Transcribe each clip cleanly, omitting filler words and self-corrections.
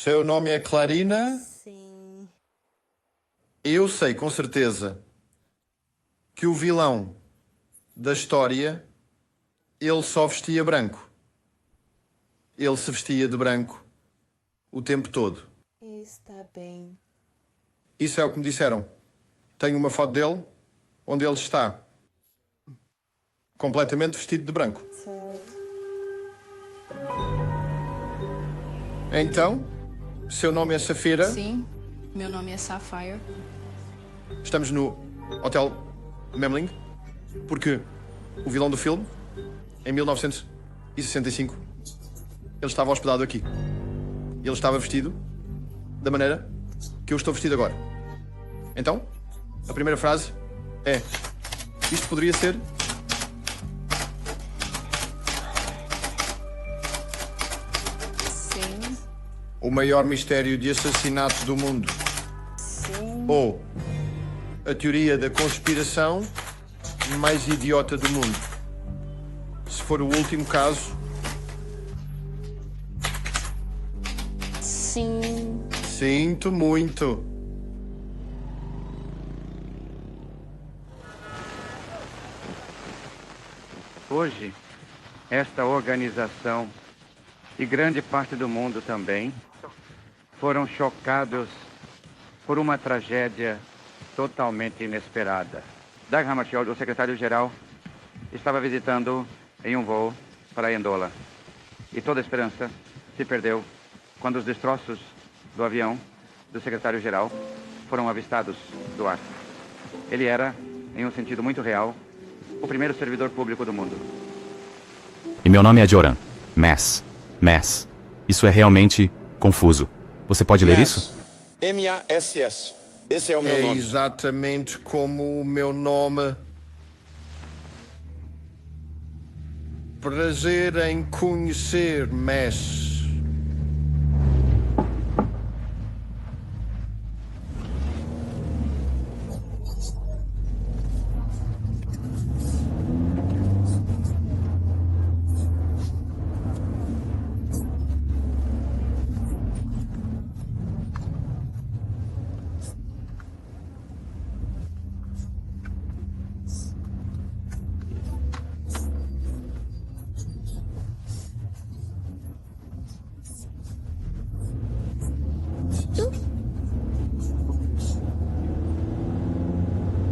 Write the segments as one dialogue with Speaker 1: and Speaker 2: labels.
Speaker 1: Seu nome é Clarina?
Speaker 2: Sim.
Speaker 1: Eu sei com certeza que o vilão da história, ele só vestia branco. Ele se vestia de branco o tempo todo.
Speaker 2: Está bem.
Speaker 1: Isso é o que me disseram. Tenho uma foto dele onde ele está completamente vestido de branco.
Speaker 2: Certo.
Speaker 1: Então, seu nome é Safira.
Speaker 3: Sim, meu nome é Sapphire.
Speaker 1: Estamos no Hotel Memling, porque o vilão do filme, em 1965, ele estava hospedado aqui. Ele estava vestido da maneira que eu estou vestido agora. Então, a primeira frase é: isto poderia ser
Speaker 2: Sim.
Speaker 1: o maior mistério de assassinato do mundo.
Speaker 2: Sim.
Speaker 1: Ou a teoria da conspiração mais idiota do mundo. Se for o último caso,
Speaker 2: Sim.
Speaker 1: sinto muito.
Speaker 4: Hoje, esta organização e grande parte do mundo também foram chocados por uma tragédia totalmente inesperada. Dag Hammarskjöld, o secretário-geral, estava visitando em um voo para Andola. E toda a esperança se perdeu quando os destroços do avião do secretário-geral foram avistados do ar. Ele era, em um sentido muito real, o primeiro servidor público do mundo.
Speaker 5: E meu nome é Joran. Mass. Isso é realmente confuso. Você pode ler isso?
Speaker 6: M-A-S-S. Esse é o meu
Speaker 1: É
Speaker 6: nome.
Speaker 1: exatamente como o meu nome. Prazer em conhecer, Mass.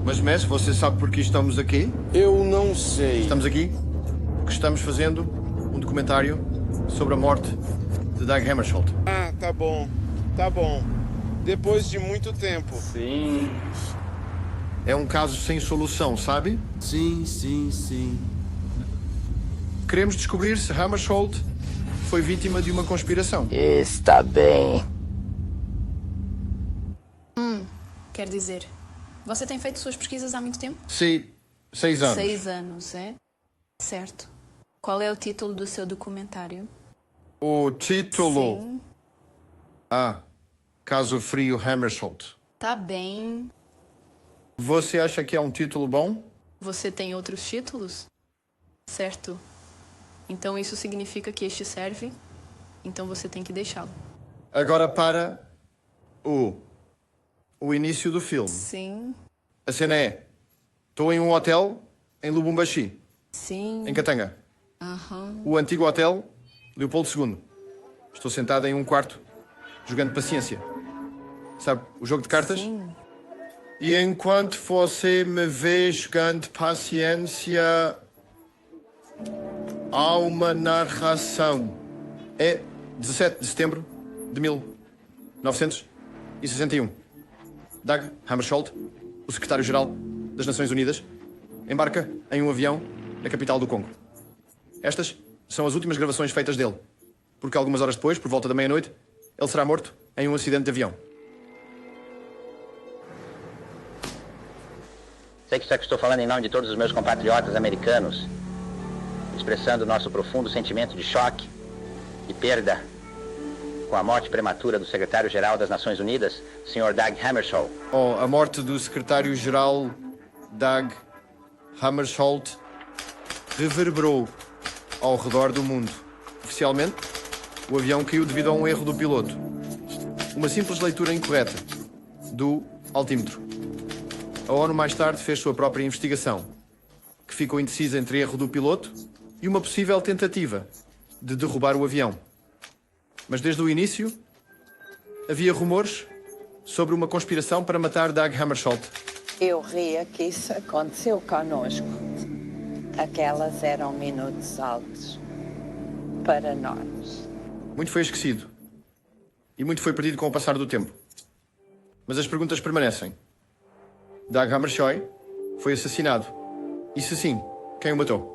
Speaker 1: Mas, Mass, você sabe por que estamos aqui?
Speaker 6: Eu não sei.
Speaker 1: Estamos aqui porque estamos fazendo um documentário sobre a morte de Dag Hammarskjöld.
Speaker 6: Ah, tá bom. Tá bom. Depois de muito tempo.
Speaker 7: Sim.
Speaker 1: É um caso sem solução, sabe?
Speaker 7: Sim.
Speaker 1: Queremos descobrir se Hammarskjöld foi vítima de uma conspiração.
Speaker 7: Está bem.
Speaker 3: Quer dizer, você tem feito suas pesquisas há muito tempo?
Speaker 1: Sim, 6 anos.
Speaker 3: 6 anos, é? Certo. Qual é o título do seu documentário?
Speaker 1: O título...
Speaker 3: Sim.
Speaker 1: Caso Frio Hammarskjöld.
Speaker 3: Tá bem.
Speaker 1: Você acha que é um título bom?
Speaker 3: Você tem outros títulos? Certo. Então isso significa que este serve? Então você tem que deixá-lo.
Speaker 1: Agora para o início do filme.
Speaker 3: Sim.
Speaker 1: A cena é: estou em um hotel em Lubumbashi,
Speaker 3: Sim.
Speaker 1: em Katanga.
Speaker 3: Aham.
Speaker 1: O antigo hotel Leopoldo II. Estou sentado em um quarto, jogando paciência. Sabe, o jogo de cartas?
Speaker 3: Sim.
Speaker 1: E enquanto você me vê jogando paciência, há uma narração. É 17 de setembro de 1961. Dag Hammarskjöld, o secretário-geral das Nações Unidas, embarca em um avião na capital do Congo. Estas são as últimas gravações feitas dele, porque algumas horas depois, por volta da meia-noite, ele será morto em um acidente de avião.
Speaker 8: Sei que estou falando em nome de todos os meus compatriotas americanos, expressando nosso profundo sentimento de choque e perda com a morte prematura do secretário-geral das Nações Unidas, Sr. Dag Hammarskjöld.
Speaker 1: A morte do secretário-geral Dag Hammarskjöld reverberou ao redor do mundo. Oficialmente, o avião caiu devido a um erro do piloto. uma simples leitura incorreta do altímetro. A ONU mais tarde fez sua própria investigação, que ficou indecisa entre erro do piloto e uma possível tentativa de derrubar o avião. Mas desde o início havia rumores sobre uma conspiração para matar Dag Hammarskjöld.
Speaker 9: Eu ria que isso aconteceu connosco. Aquelas eram minutos altos para nós.
Speaker 1: Muito foi esquecido e muito foi perdido com o passar do tempo. Mas as perguntas permanecem. Dag Hammarskjöld foi assassinado. E se sim, quem o matou?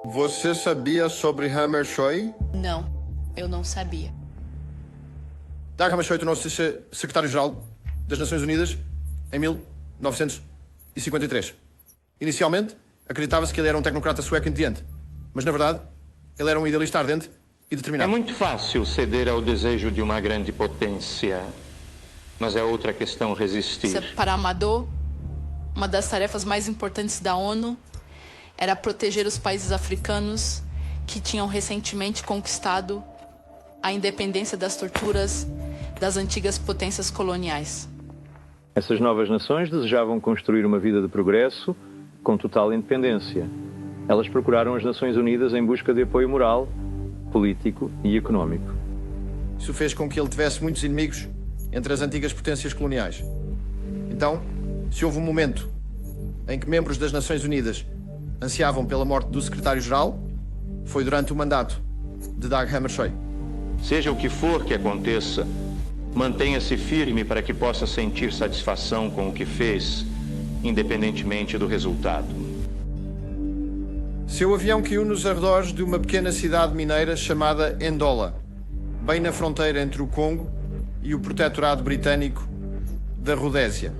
Speaker 1: Você sabia sobre Hammarskjöld?
Speaker 3: Não, eu não sabia.
Speaker 1: Dag Hammarskjöld tornou-se secretário-geral das Nações Unidas em 1953. Inicialmente, acreditava-se que ele era um tecnocrata sueco entediante, mas na verdade, ele era um idealista ardente e
Speaker 10: É
Speaker 1: determinado.
Speaker 10: muito fácil ceder ao desejo de uma grande potência, mas é outra questão resistir.
Speaker 3: Para Amador, uma das tarefas mais importantes da ONU era proteger os países africanos que tinham recentemente conquistado a independência das torturas das antigas potências coloniais.
Speaker 11: Essas novas nações desejavam construir uma vida de progresso com total independência. Elas procuraram as Nações Unidas em busca de apoio moral, político e económico.
Speaker 1: Isso fez com que ele tivesse muitos inimigos entre as antigas potências coloniais. Então, se houve um momento em que membros das Nações Unidas ansiavam pela morte do secretário-geral, foi durante o mandato de Dag Hammarskjöld.
Speaker 10: Seja o que for que aconteça, mantenha-se firme para que possa sentir satisfação com o que fez, independentemente do resultado.
Speaker 1: Seu avião caiu nos arredores de uma pequena cidade mineira chamada Ndola, bem na fronteira entre o Congo e o protetorado britânico da Rodésia.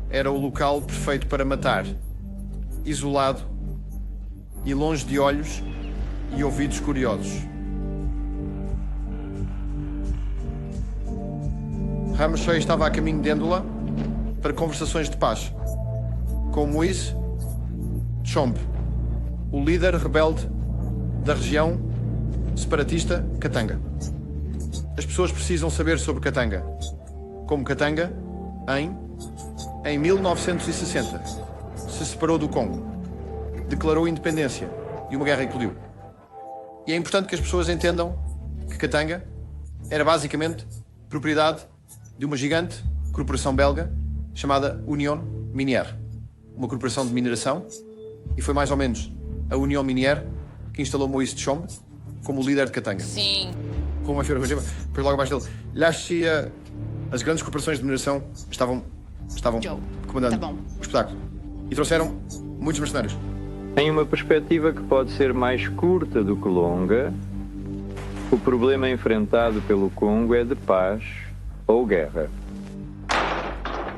Speaker 1: Era o local perfeito para matar, isolado e longe de olhos e ouvidos curiosos. Hammarskjöld estava a caminho de Ndola para conversações de paz com Moise Tshombe, o líder rebelde da região separatista Katanga. As pessoas precisam saber sobre Katanga. Como Katanga, em 1960, se separou do Congo, declarou independência e uma guerra eclodiu. E é importante que as pessoas entendam que Katanga era basicamente propriedade de uma gigante corporação belga chamada Union Minière, uma corporação de mineração, e foi mais ou menos a Union Minière que instalou Moise Tshombe como líder de Katanga.
Speaker 3: Sim.
Speaker 1: Com uma feira depois logo abaixo dele. As grandes corporações de mineração estavam comandando
Speaker 3: Tá bom.
Speaker 1: o espetáculo e trouxeram muitos mercenários.
Speaker 11: Em uma perspectiva que pode ser mais curta do que longa, o problema enfrentado pelo Congo é de paz ou guerra.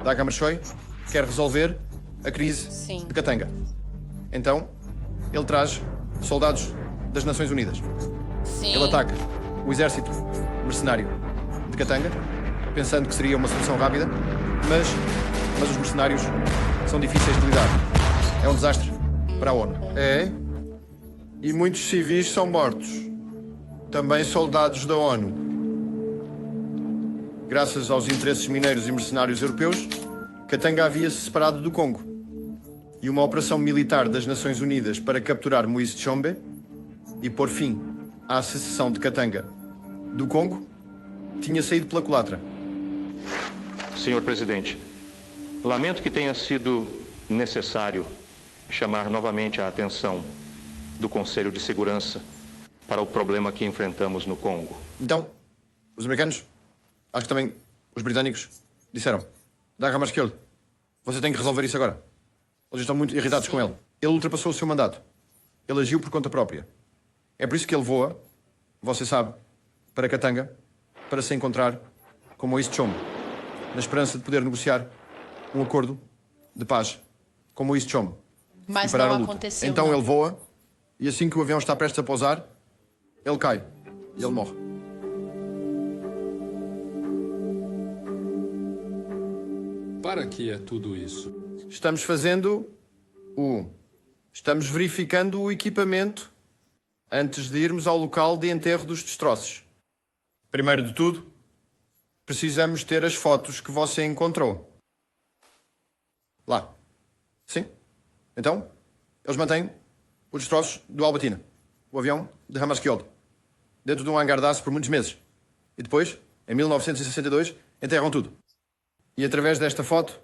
Speaker 1: Dag Hammarskjöld quer resolver a crise
Speaker 3: Sim.
Speaker 1: de Katanga. Então, ele traz soldados das Nações Unidas.
Speaker 3: Sim.
Speaker 1: Ele ataca o exército mercenário de Katanga, pensando que seria uma solução rápida, mas os mercenários são difíceis de lidar. É um desastre para a ONU. É, e muitos civis são mortos. Também soldados da ONU. Graças aos interesses mineiros e mercenários europeus, Katanga havia se separado do Congo. E uma operação militar das Nações Unidas para capturar Moise Tshombe e pôr fim à secessão de Katanga do Congo tinha saído pela culatra.
Speaker 10: Senhor Presidente, lamento que tenha sido necessário chamar novamente a atenção do Conselho de Segurança para o problema que enfrentamos no Congo.
Speaker 1: Então, os americanos, acho que também os britânicos, disseram: Dag Hammarskjöld, você tem que resolver isso agora. Eles estão muito irritados com ele. Ele ultrapassou o seu mandato. Ele agiu por conta própria. É por isso que ele voa, você sabe, para Katanga, para se encontrar com Moise Tshombe, na esperança de poder negociar um acordo de paz com Moise Tshombe
Speaker 3: Mas
Speaker 1: e parar
Speaker 3: não
Speaker 1: a luta.
Speaker 3: aconteceu.
Speaker 1: Então
Speaker 3: não.
Speaker 1: ele voa e assim que o avião está prestes a pousar, ele cai e ele morre.
Speaker 12: Para que é tudo isso?
Speaker 1: Estamos verificando o equipamento antes de irmos ao local de enterro dos destroços. Primeiro de tudo, precisamos ter as fotos que você encontrou. Lá. Sim? Então, eles mantêm os destroços do Albatina, o avião de Hammarskjöld, dentro de um hangar de aço por muitos meses. E depois, em 1962, enterram tudo. E através desta foto,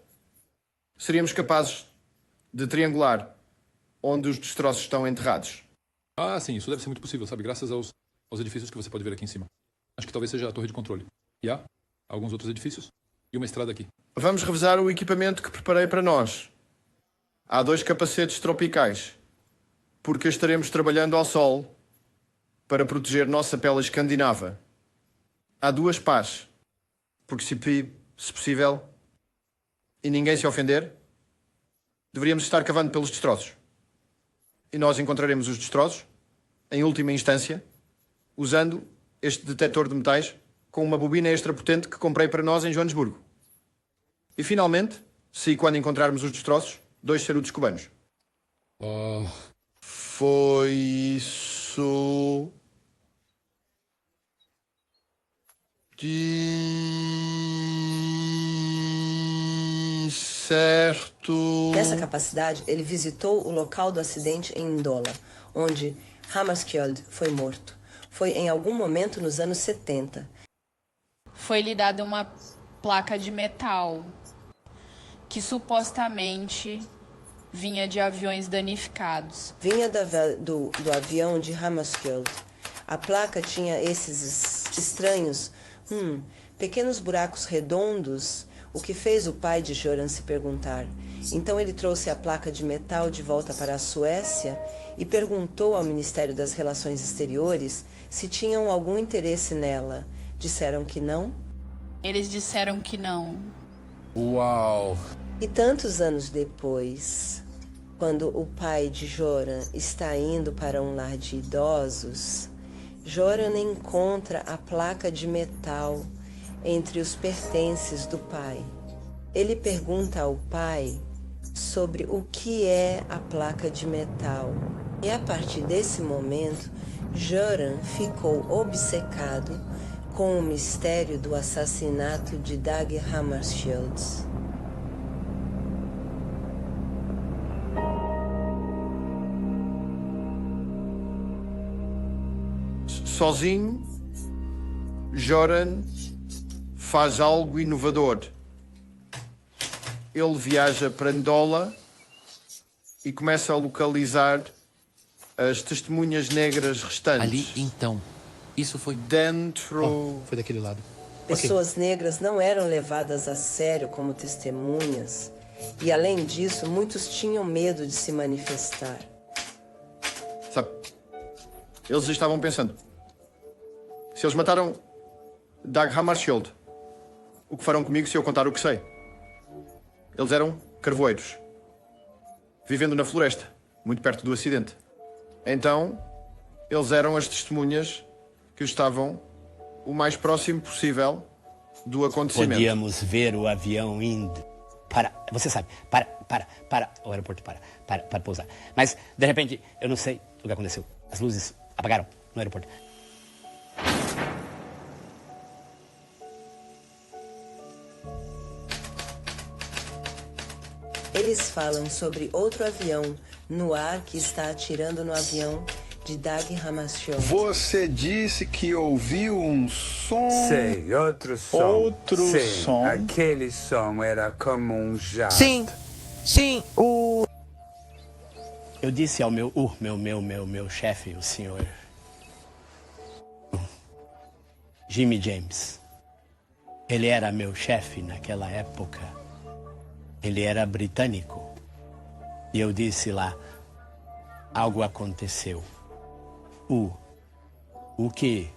Speaker 1: seríamos capazes de triangular onde os destroços estão enterrados.
Speaker 12: Ah, sim, isso deve ser muito possível, sabe? Graças aos edifícios que você pode ver aqui em cima. Acho que talvez seja a torre de controle. E há alguns outros edifícios e uma estrada aqui.
Speaker 1: Vamos revisar o equipamento que preparei para nós. Há 2 capacetes tropicais, porque estaremos trabalhando ao sol para proteger nossa pele escandinava. Há 2 pás, porque se possível, e ninguém se ofender, deveríamos estar cavando pelos destroços. E nós encontraremos os destroços, em última instância, usando este detector de metais com uma bobina extra potente que comprei para nós em Joanesburgo. E finalmente, se e quando encontrarmos os destroços, 2 charutos cubanos. Foi isso de certo.
Speaker 13: Nessa capacidade, ele visitou o local do acidente em Ndola, onde Hammarskjöld foi morto. Foi em algum momento nos anos 70.
Speaker 14: Foi-lhe dada uma placa de metal que supostamente vinha de aviões danificados.
Speaker 13: Vinha do avião de Hammarskjöld. A placa tinha esses estranhos, pequenos buracos redondos, o que fez o pai de Göran se perguntar. Então ele trouxe a placa de metal de volta para a Suécia e perguntou ao Ministério das Relações Exteriores se tinham algum interesse nela. Disseram que não?
Speaker 14: Eles disseram que não.
Speaker 13: Uau! E tantos anos depois, quando o pai de Göran está indo para um lar de idosos, Göran encontra a placa de metal entre os pertences do pai. Ele pergunta ao pai sobre o que é a placa de metal. E a partir desse momento, Göran ficou obcecado com o mistério do assassinato de Dag Hammarskjöld.
Speaker 1: Sozinho, Göran faz algo inovador. Ele viaja para Ndola e começa a localizar as testemunhas negras restantes.
Speaker 15: Ali, então. Isso foi...
Speaker 1: Dentro...
Speaker 15: foi daquele lado.
Speaker 13: Pessoas negras não eram levadas a sério como testemunhas. E, além disso, muitos tinham medo de se manifestar.
Speaker 1: Sabe, eles estavam pensando... Se eles mataram Dag Hammarskjöld, o que farão comigo se eu contar o que sei? Eles eram carvoeiros, vivendo na floresta, muito perto do acidente. Então, eles eram as testemunhas que estavam o mais próximo possível do acontecimento.
Speaker 16: Podíamos ver o avião indo para... Você sabe, para o aeroporto, para pousar. Mas, de repente, eu não sei o que aconteceu. As luzes apagaram no aeroporto.
Speaker 13: Eles falam sobre outro avião no ar que está atirando no avião de Dag Hammarskjöld.
Speaker 17: Você disse que ouviu um som...
Speaker 18: Sei, outro som.
Speaker 17: Outro
Speaker 18: Sim,
Speaker 17: som.
Speaker 18: aquele som era como um jato.
Speaker 16: Sim, o... Eu disse ao meu chefe, o senhor... Jimmy James. Ele era meu chefe naquela época. Ele era britânico. E eu disse lá, algo aconteceu. O que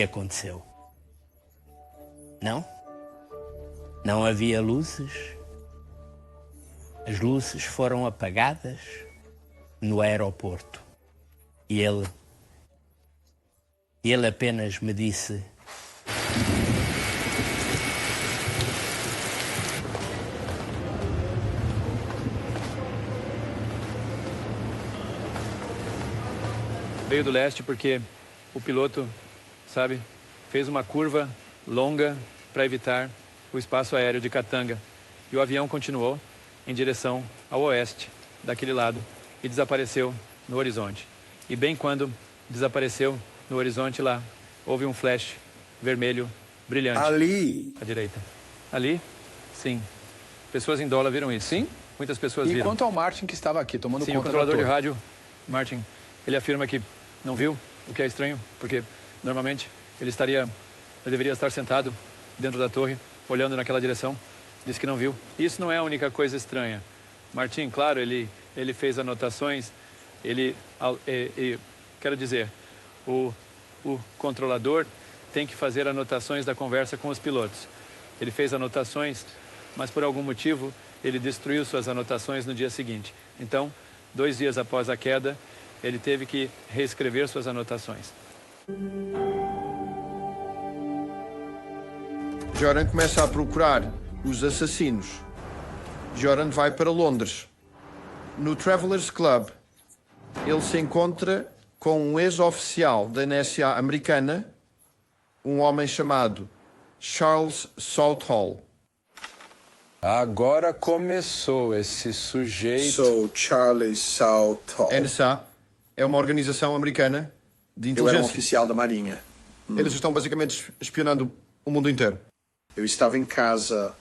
Speaker 16: aconteceu? Não? Não havia luzes? As luzes foram apagadas no aeroporto. E ele apenas me disse...
Speaker 11: veio do leste porque o piloto, sabe, fez uma curva longa para evitar o espaço aéreo de Katanga. E o avião continuou em direção ao oeste, daquele lado, e desapareceu no horizonte. E bem quando desapareceu no horizonte lá, houve um flash vermelho brilhante.
Speaker 17: Ali.
Speaker 11: À direita. Ali? Sim. Pessoas em dólar viram isso.
Speaker 12: Sim?
Speaker 11: Muitas pessoas
Speaker 12: E
Speaker 11: viram.
Speaker 12: quanto ao Martin que estava aqui, tomando
Speaker 11: Sim,
Speaker 12: conta
Speaker 11: o controlador
Speaker 12: da
Speaker 11: de
Speaker 12: torre?
Speaker 11: rádio, Martin, ele afirma que não viu, o que é estranho, porque normalmente ele deveria estar sentado dentro da torre, olhando naquela direção. Disse que não viu. Isso não é a única coisa estranha. Martin, claro, ele fez anotações, quero dizer, o controlador tem que fazer anotações da conversa com os pilotos. Ele fez anotações, mas por algum motivo ele destruiu suas anotações no dia seguinte. Então, 2 dias após a queda, ele teve que reescrever suas anotações.
Speaker 1: Joran começa a procurar os assassinos. Joran vai para Londres. No Travelers Club, ele se encontra com um ex-oficial da NSA americana, um homem chamado Charles Southall.
Speaker 6: Agora começou esse sujeito.
Speaker 17: Sou Charlie Southall.
Speaker 1: NSA é uma organização americana de
Speaker 17: Eu
Speaker 1: inteligência.
Speaker 17: era um oficial da Marinha.
Speaker 1: Eles estão basicamente espionando o mundo inteiro.
Speaker 17: Eu estava em casa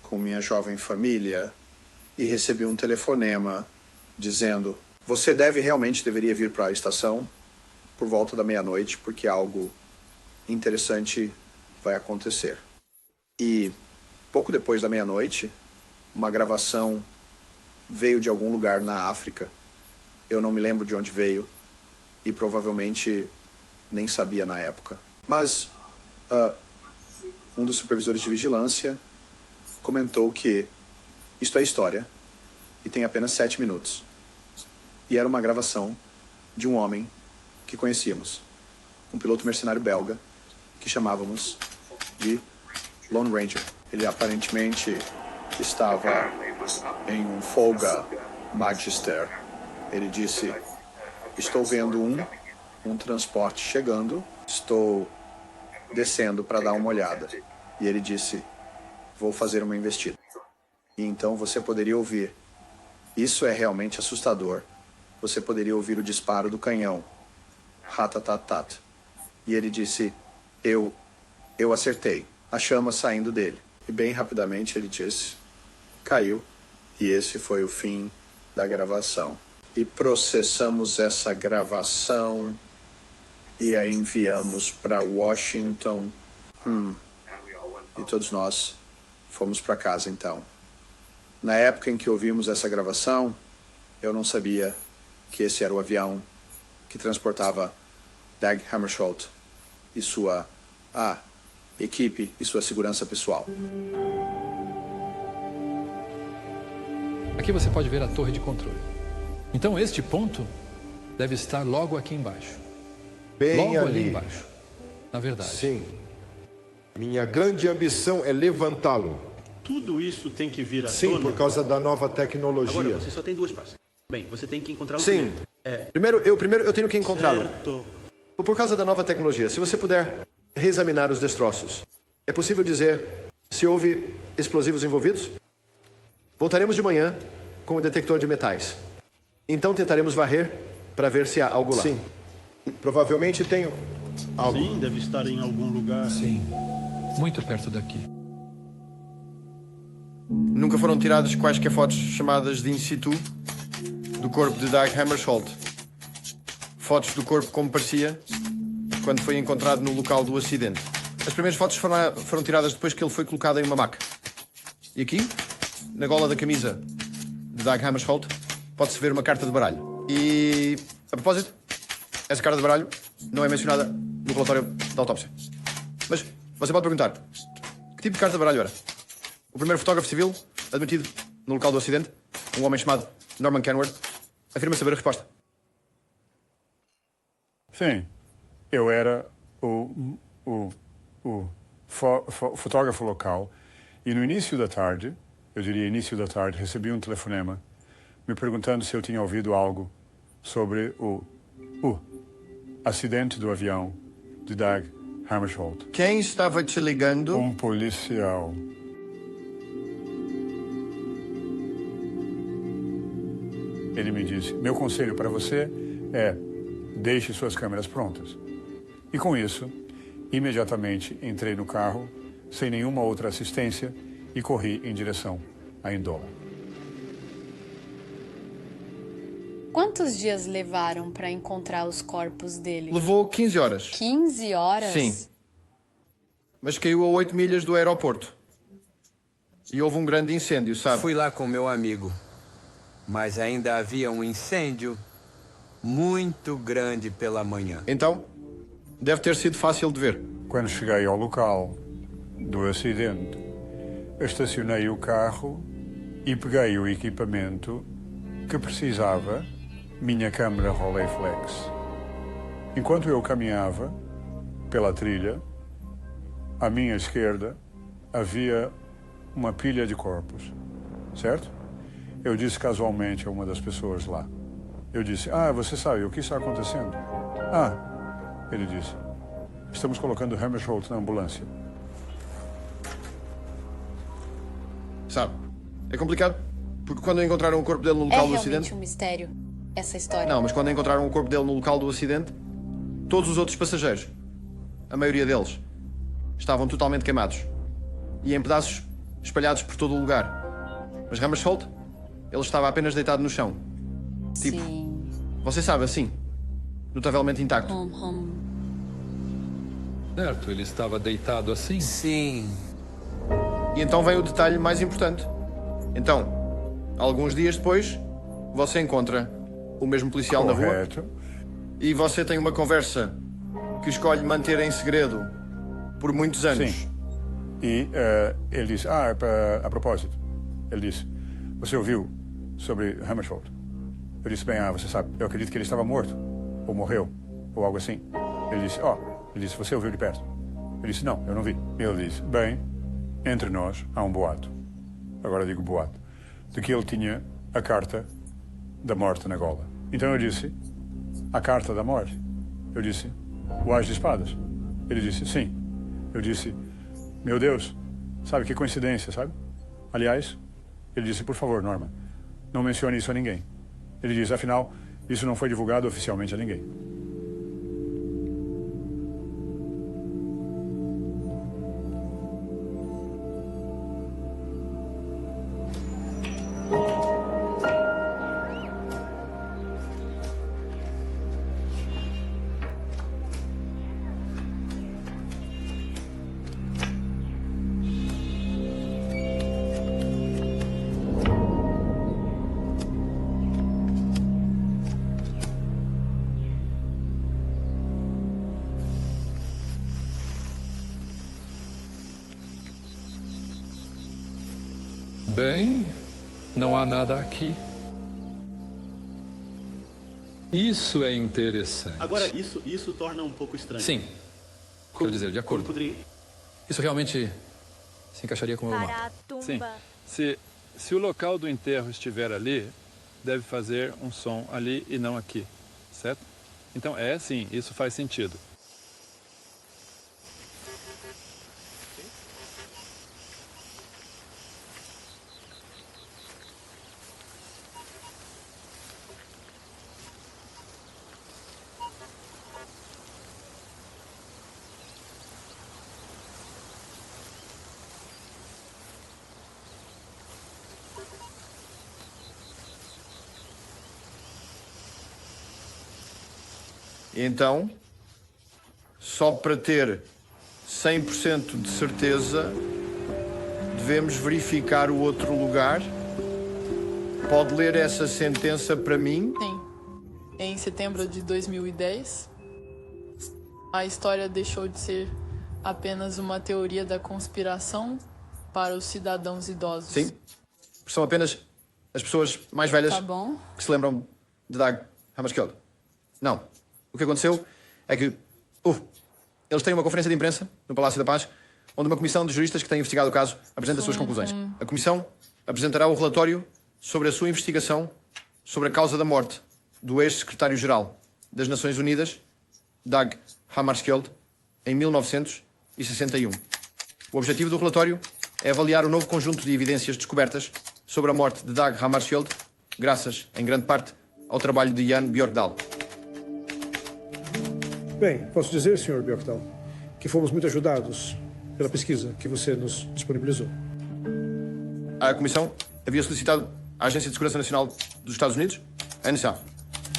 Speaker 17: com minha jovem família e recebi um telefonema dizendo: você deveria vir para a estação por volta da meia-noite, porque algo interessante vai acontecer. E pouco depois da meia-noite, uma gravação veio de algum lugar na África. Eu não me lembro de onde veio e provavelmente nem sabia na época. Mas um dos supervisores de vigilância comentou que isto é história e tem apenas 7 minutos. E era uma gravação de um homem que conhecíamos, um piloto mercenário belga que chamávamos de Lone Ranger. Ele aparentemente estava em um folga Magister. Ele disse: estou vendo um transporte chegando, estou descendo para dar uma olhada. E ele disse: vou fazer uma investida. E então você poderia ouvir. Isso é realmente assustador. Você poderia ouvir o disparo do canhão. Ratatatat. E ele disse: eu acertei. A chama saindo dele. E bem rapidamente ele disse: caiu. E esse foi o fim da gravação. E processamos essa gravação e a enviamos para Washington. E todos nós fomos para casa então. Na época em que ouvimos essa gravação, eu não sabia que esse era o avião que transportava Dag Hammarskjöld e sua equipe e sua segurança pessoal.
Speaker 12: Aqui você pode ver a torre de controle. Então este ponto deve estar logo aqui embaixo.
Speaker 19: Bem
Speaker 12: logo ali
Speaker 19: ali
Speaker 12: embaixo, na verdade.
Speaker 19: Sim. Minha grande ambição é levantá-lo.
Speaker 20: Tudo isso tem que vir à
Speaker 19: Sim,
Speaker 20: tona.
Speaker 19: por causa da nova tecnologia.
Speaker 20: Agora, você só tem 2 passos. Bem, você tem que encontrar o
Speaker 1: Sim. Primeiro eu tenho que encontrá-lo. Por causa da nova tecnologia. Se você puder reexaminar os destroços. É possível dizer se houve explosivos envolvidos? Voltaremos de manhã com o detector de metais. Então tentaremos varrer para ver se há algo lá.
Speaker 19: Sim. Provavelmente tenho algo.
Speaker 20: Sim, deve estar em algum lugar.
Speaker 12: Sim. Muito perto daqui.
Speaker 1: Nunca foram tiradas quaisquer fotos chamadas de in situ do corpo de Dag Hammarskjöld. Fotos do corpo como parecia quando foi encontrado no local do acidente. As primeiras fotos foram tiradas depois que ele foi colocado em uma maca. E aqui, na gola da camisa de Dag Hammarskjöld, pode-se ver uma carta de baralho. E, a propósito, essa carta de baralho não é mencionada no relatório da autópsia. Mas você pode perguntar, que tipo de carta de baralho era? O primeiro fotógrafo civil admitido no local do acidente, um homem chamado Norman Kenworth, afirma saber a resposta.
Speaker 21: Sim, eu era o fotógrafo local e no início da tarde, eu diria início da tarde, recebi um telefonema me perguntando se eu tinha ouvido algo sobre acidente do avião de Dag Hammarskjöld.
Speaker 1: Quem estava te ligando?
Speaker 21: Um policial. Ele me disse, meu conselho para você é, deixe suas câmeras prontas. E com isso, imediatamente entrei no carro, sem nenhuma outra assistência, e corri em direção a Ndola.
Speaker 2: Quantos dias levaram para encontrar os corpos deles?
Speaker 1: Levou 15 horas.
Speaker 2: 15 horas?
Speaker 1: Sim. Mas caiu a 8 milhas do aeroporto. E houve um grande incêndio, sabe?
Speaker 18: Fui lá com meu amigo, mas ainda havia um incêndio muito grande pela manhã.
Speaker 1: Então, deve ter sido fácil de ver.
Speaker 21: Quando cheguei ao local do acidente, estacionei o carro e peguei o equipamento que precisava, minha câmera Rolleiflex. Enquanto eu caminhava pela trilha, à minha esquerda havia uma pilha de corpos, certo? Eu disse casualmente a uma das pessoas lá. Eu disse, você sabe o que está acontecendo? Ele disse, estamos colocando Hammarskjöld na ambulância.
Speaker 1: Sabe, é complicado, porque quando encontraram o corpo dele no local do acidente...
Speaker 2: É realmente um mistério, essa história.
Speaker 1: Não, mas quando encontraram o corpo dele no local do acidente, todos os outros passageiros, a maioria deles, estavam totalmente queimados e em pedaços espalhados por todo o lugar. Mas Hammarskjöld, ele estava apenas deitado no chão. Tipo,
Speaker 2: sim.
Speaker 1: Você sabe, assim, notavelmente intacto.
Speaker 12: Certo, ele estava deitado assim?
Speaker 18: Sim.
Speaker 1: E então vem o detalhe mais importante. Então, alguns dias depois, você encontra o mesmo policial na rua. E você tem uma conversa que escolhe manter em segredo por muitos anos.
Speaker 21: Sim. E ele disse, a propósito, ele disse, você ouviu sobre Hammarskjöld? Eu disse, bem, você sabe, eu acredito que ele estava morto, ou morreu, ou algo assim. Ele disse, você ouviu de perto? Eu disse, não, eu não vi. Ele disse, bem, entre nós há um boato, agora digo boato, de que ele tinha a carta da morte na gola. Então eu disse, a carta da morte? Eu disse, o As de Espadas. Ele disse, sim. Eu disse, meu Deus, sabe que coincidência, sabe? Aliás, ele disse, por favor, Norma, não mencione isso a ninguém. Ele disse, afinal, isso não foi divulgado oficialmente a ninguém.
Speaker 12: Bem, não há nada aqui. Isso é interessante.
Speaker 20: Agora, isso torna um pouco estranho.
Speaker 12: Sim. Quero dizer, de acordo. Isso realmente se encaixaria com o meu mapa.
Speaker 11: Sim. Se o local do enterro estiver ali, deve fazer um som ali e não aqui, certo? Então, sim, isso faz sentido.
Speaker 1: Então, só para ter 100% de certeza, devemos verificar o outro lugar. Pode ler essa sentença para mim?
Speaker 3: Sim. Em setembro de 2010, a história deixou de ser apenas uma teoria da conspiração para os cidadãos idosos.
Speaker 1: Sim. São apenas as pessoas mais velhas
Speaker 3: Tá bom.
Speaker 1: que se lembram de Dag Hammarskjöld. Não. O que aconteceu é que eles têm uma conferência de imprensa no Palácio da Paz, onde uma comissão de juristas que tem investigado o caso apresenta as suas conclusões. A comissão apresentará o relatório sobre a sua investigação sobre a causa da morte do ex-secretário-geral das Nações Unidas, Dag Hammarskjöld em 1961. O objetivo do relatório é avaliar o novo conjunto de evidências descobertas sobre a morte de Dag Hammarskjöld, graças, em grande parte, ao trabalho de Jan Björkdal.
Speaker 4: Bem, posso dizer, Sr. Björkdal, que fomos muito ajudados pela pesquisa que você nos disponibilizou.
Speaker 1: A Comissão havia solicitado à Agência de Segurança Nacional dos Estados Unidos, a NSA,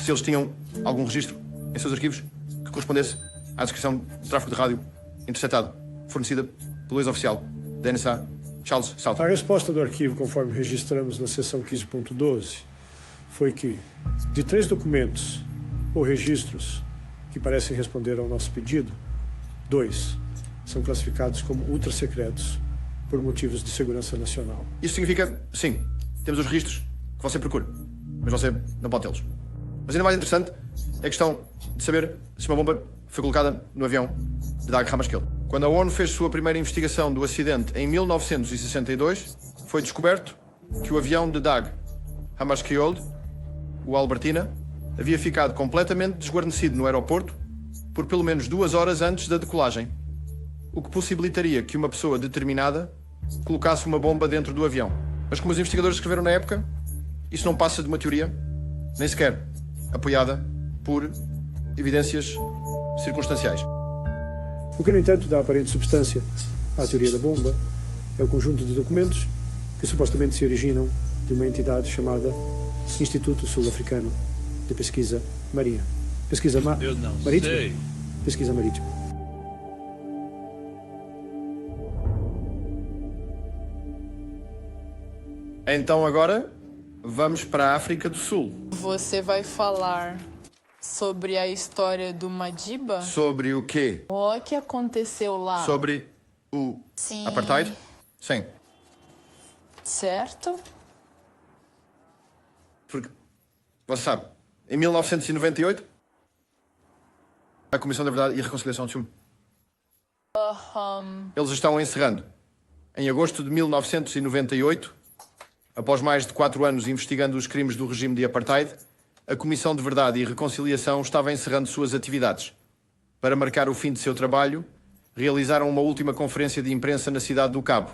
Speaker 1: se eles tinham algum registro em seus arquivos que correspondesse à descrição de tráfego de rádio interceptado, fornecida pelo ex-oficial da NSA, Charles South.
Speaker 4: A resposta do arquivo, conforme registramos na seção 15.12, foi que, de 3 documentos ou registros que parecem responder ao nosso pedido, 2 são classificados como ultrasecretos por motivos de segurança nacional.
Speaker 1: Isso significa, sim, temos os registros que você procura, mas você não pode tê-los. Mas ainda mais interessante é a questão de saber se uma bomba foi colocada no avião de Dag Hammarskjöld. Quando a ONU fez sua primeira investigação do acidente em 1962, foi descoberto que o avião de Dag Hammarskjöld, o Albertina, havia ficado completamente desguarnecido no aeroporto por pelo menos 2 horas antes da decolagem, o que possibilitaria que uma pessoa determinada colocasse uma bomba dentro do avião. Mas como os investigadores escreveram na época, isso não passa de uma teoria, nem sequer apoiada por evidências circunstanciais.
Speaker 4: O que, no entanto, dá aparente substância à teoria da bomba é o conjunto de documentos que supostamente se originam de uma entidade chamada Instituto Sul-Africano de Pesquisa Marítima. Pesquisa Marítima? Pesquisa Marítima.
Speaker 1: Então agora vamos para a África do Sul.
Speaker 14: Você vai falar sobre a história do Madiba?
Speaker 1: Sobre o quê?
Speaker 14: O que aconteceu lá?
Speaker 1: Sobre o apartheid? Sim.
Speaker 14: Certo?
Speaker 1: Porque, você sabe, em 1998, a Comissão da Verdade e Reconciliação de Chum, eles estão encerrando. Em agosto de 1998, após mais de 4 anos investigando os crimes do regime de apartheid, a Comissão de Verdade e Reconciliação estava encerrando suas atividades. Para marcar o fim de seu trabalho, realizaram uma última conferência de imprensa na cidade do Cabo,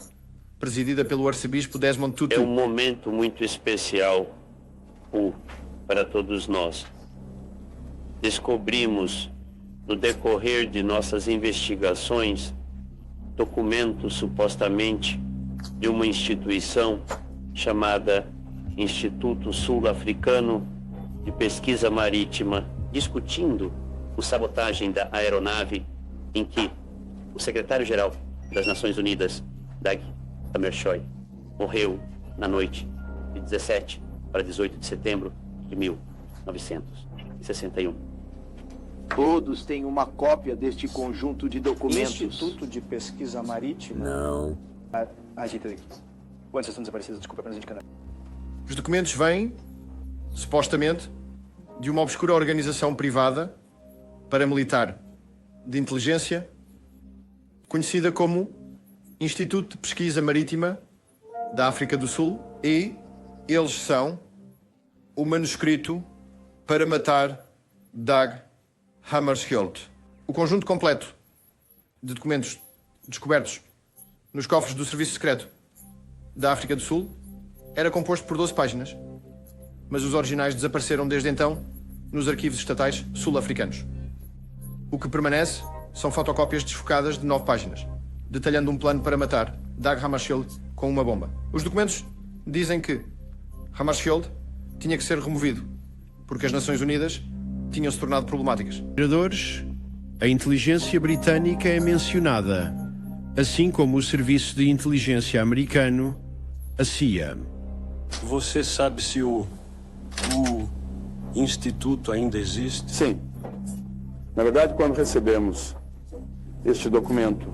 Speaker 1: presidida pelo arcebispo Desmond Tutu.
Speaker 22: É um momento muito especial para todos nós. Descobrimos, no decorrer de nossas investigações, documentos supostamente de uma instituição chamada Instituto Sul-Africano de Pesquisa Marítima, discutindo a sabotagem da aeronave em que o secretário-geral das Nações Unidas, Dag Hammarskjöld, morreu na noite de 17 para 18 de setembro de 1961.
Speaker 23: Todos têm uma cópia deste conjunto de documentos.
Speaker 24: Instituto de Pesquisa Marítima?
Speaker 23: Não.
Speaker 24: Agita daqui. Quantos estão desaparecidos? Desculpa, apenas indicando.
Speaker 1: Os documentos vêm, supostamente, de uma obscura organização privada paramilitar de inteligência conhecida como Instituto de Pesquisa Marítima da África do Sul, e eles são o manuscrito para matar Dag Hammarskjöld. O conjunto completo de documentos descobertos nos cofres do Serviço Secreto da África do Sul era composto por 12 páginas, mas os originais desapareceram desde então nos arquivos estatais sul-africanos. O que permanece são fotocópias desfocadas de 9 páginas, detalhando um plano para matar Dag Hammarskjöld com uma bomba. Os documentos dizem que Hammarskjöld tinha que ser removido, porque as Nações Unidas tinham se tornado problemáticas.
Speaker 25: A inteligência britânica é mencionada, assim como o Serviço de Inteligência americano, a CIA.
Speaker 26: Você sabe se o Instituto ainda existe?
Speaker 27: Sim. Na verdade, quando recebemos este documento,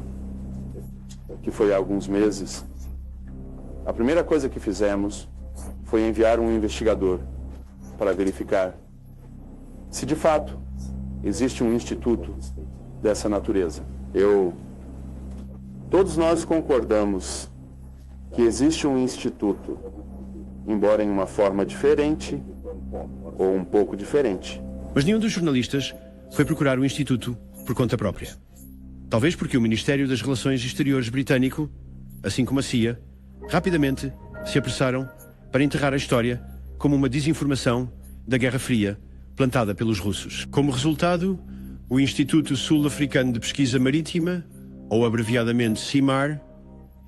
Speaker 27: que foi há alguns meses, a primeira coisa que fizemos foi enviar um investigador para verificar se de fato existe um instituto dessa natureza. Todos nós concordamos que existe um instituto, embora em uma forma diferente ou um pouco diferente.
Speaker 25: Mas nenhum dos jornalistas foi procurar o Instituto por conta própria. Talvez porque o Ministério das Relações Exteriores britânico, assim como a CIA, rapidamente se apressaram para enterrar a história como uma desinformação da Guerra Fria plantada pelos russos. Como resultado, o Instituto Sul-Africano de Pesquisa Marítima, ou abreviadamente CIMAR,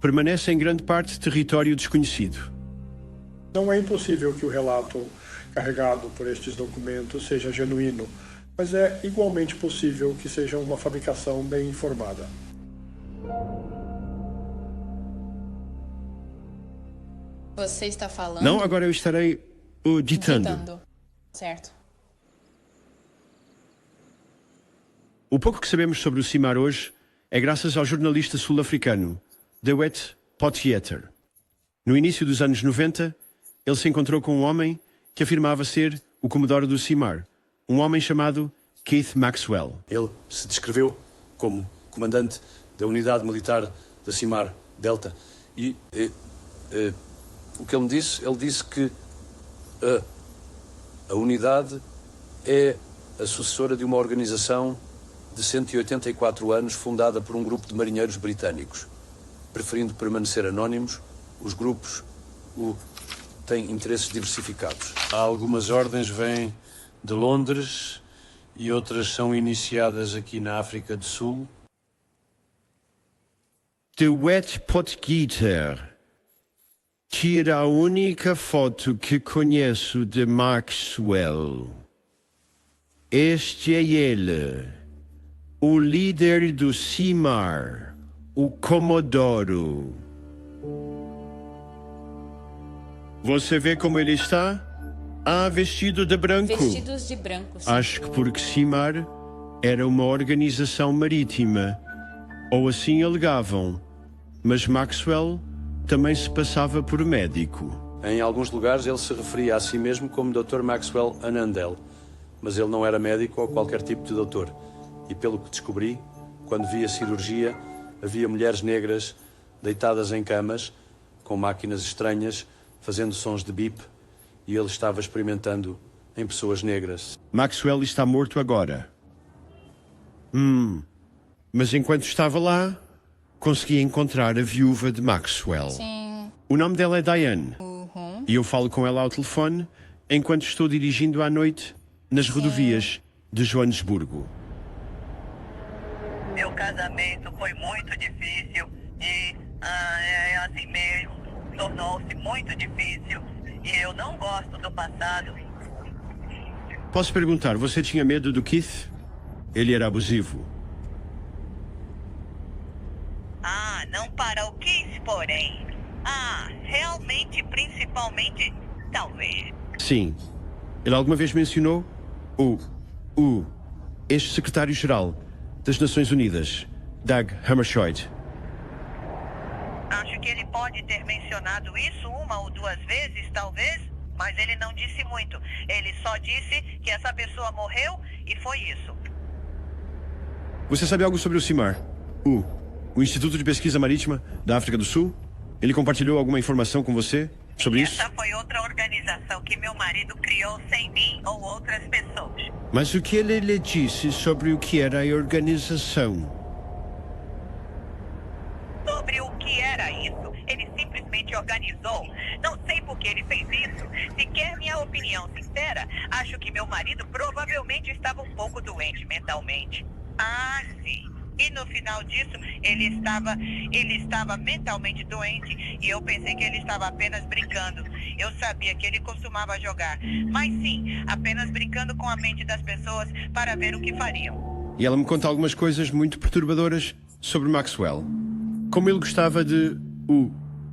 Speaker 25: permanece em grande parte território desconhecido.
Speaker 4: Não é impossível que o relato carregado por estes documentos seja genuíno, mas é igualmente possível que seja uma fabricação bem informada.
Speaker 2: Você está falando?
Speaker 25: Não, agora eu estarei ditando.
Speaker 2: Certo.
Speaker 25: O pouco que sabemos sobre o CIMAR hoje é graças ao jornalista sul-africano DeWitt Potgieter. No início dos anos 90, ele se encontrou com um homem que afirmava ser o comodoro do CIMAR, um homem chamado Keith Maxwell.
Speaker 26: Ele se descreveu como comandante da unidade militar da CIMAR Delta e o que ele disse que a unidade é a sucessora de uma organização de 184 anos fundada por um grupo de marinheiros britânicos. Preferindo permanecer anónimos, os grupos têm interesses diversificados. Algumas ordens vêm de Londres e outras são iniciadas aqui na África do Sul.
Speaker 25: DeWitt Potgieter tira a única foto que conheço de Maxwell. Este é ele, o líder do CIMAR, o Comodoro. Você vê como ele está? Vestido de branco.
Speaker 2: Vestidos de branco, sim.
Speaker 25: Acho que porque CIMAR era uma organização marítima, ou assim alegavam, mas Maxwell também se passava por médico.
Speaker 26: Em alguns lugares ele se referia a si mesmo como Dr. Maxwell Annandale, mas ele não era médico ou qualquer tipo de doutor. E pelo que descobri, quando vi a cirurgia, havia mulheres negras deitadas em camas, com máquinas estranhas, fazendo sons de bip, e ele estava experimentando em pessoas negras.
Speaker 25: Maxwell está morto agora. Mas enquanto estava lá, consegui encontrar a viúva de Maxwell.
Speaker 2: Sim.
Speaker 25: O nome dela é Diane. E eu falo com ela ao telefone enquanto estou dirigindo à noite nas rodovias de Joanesburgo.
Speaker 5: Meu casamento foi muito difícil e assim mesmo tornou-se muito difícil e eu não gosto do passado.
Speaker 25: Posso perguntar, você tinha medo do Keith? Ele era abusivo.
Speaker 5: Não para o Keith, porém. Realmente, principalmente, talvez.
Speaker 25: Sim. Ele alguma vez mencionou este secretário-geral das Nações Unidas, Dag Hammarskjöld.
Speaker 5: Acho que ele pode ter mencionado isso uma ou duas vezes, talvez, mas ele não disse muito. Ele só disse que essa pessoa morreu e foi isso.
Speaker 25: Você sabe algo sobre o CIMAR? O Instituto de Pesquisa Marítima da África do Sul? Ele compartilhou alguma informação com você sobre isso?
Speaker 5: Essa foi outra organização que meu marido criou sem mim ou outras pessoas.
Speaker 25: Mas o que ele lhe disse sobre o que era a organização?
Speaker 5: Sobre o que era isso, ele simplesmente organizou. Não sei por que ele fez isso. Se quer minha opinião sincera, acho que meu marido provavelmente estava um pouco doente mentalmente. Sim. E no final disso, ele estava mentalmente doente e eu pensei que ele estava apenas brincando. Eu sabia que ele costumava jogar, mas sim, apenas brincando com a mente das pessoas para ver o que fariam.
Speaker 25: E ela me conta algumas coisas muito perturbadoras sobre Maxwell. Como ele gostava de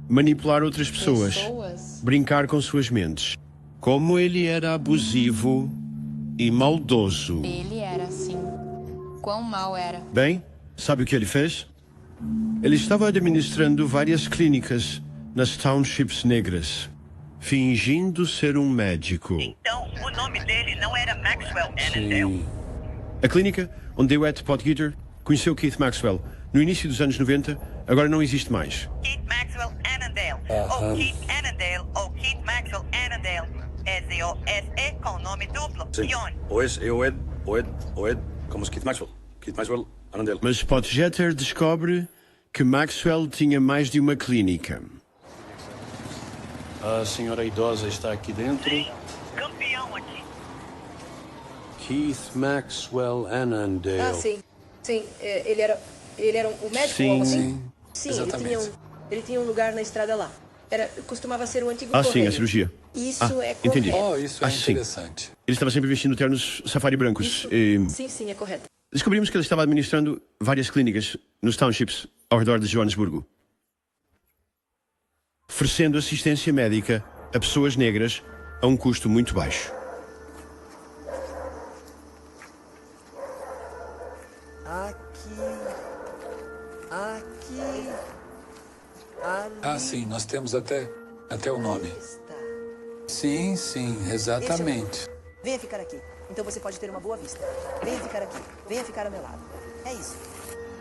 Speaker 25: manipular outras pessoas, brincar com suas mentes. Como ele era abusivo e maldoso.
Speaker 2: Ele era assim. Quão mal era.
Speaker 25: Bem, sabe o que ele fez? Ele estava administrando várias clínicas nas townships negras, fingindo ser um médico.
Speaker 5: Então, o nome dele não era Maxwell Annandale.
Speaker 25: A clínica onde DeWitt Potgieter conheceu Keith Maxwell no início dos anos 90, agora não existe mais.
Speaker 5: Keith Maxwell Annandale, ou Keith Annandale, ou Keith Maxwell Annandale. S-O-S-E com nome duplo.
Speaker 26: Sim.
Speaker 5: John.
Speaker 26: Ou é Como Keith Maxwell. Keith Maxwell, Arandel.
Speaker 25: Mas Podjeter descobre que Maxwell tinha mais de uma clínica.
Speaker 26: A senhora idosa está aqui dentro.
Speaker 5: Campeão aqui.
Speaker 26: Keith Maxwell Annandale.
Speaker 7: Ah, sim. Sim, ele era o médico ou algo assim? Sim,
Speaker 26: exatamente.
Speaker 7: Ele tinha um lugar na estrada lá. Costumava ser o antigo
Speaker 25: Ah, sim,
Speaker 7: correio.
Speaker 25: a cirurgia.
Speaker 7: Isso é correto.
Speaker 25: Entendi.
Speaker 26: Isso é interessante.
Speaker 25: Ele estava sempre vestindo ternos safari brancos.
Speaker 7: Sim, é correto.
Speaker 25: Descobrimos que ele estava administrando várias clínicas nos townships ao redor de Joanesburgo, oferecendo assistência médica a pessoas negras a um custo muito baixo.
Speaker 12: Ah, sim, nós temos até o nome. Sim, exatamente.
Speaker 7: Venha ficar aqui. Então você pode ter uma boa vista. Venha ficar aqui. Venha ficar ao meu lado. É isso.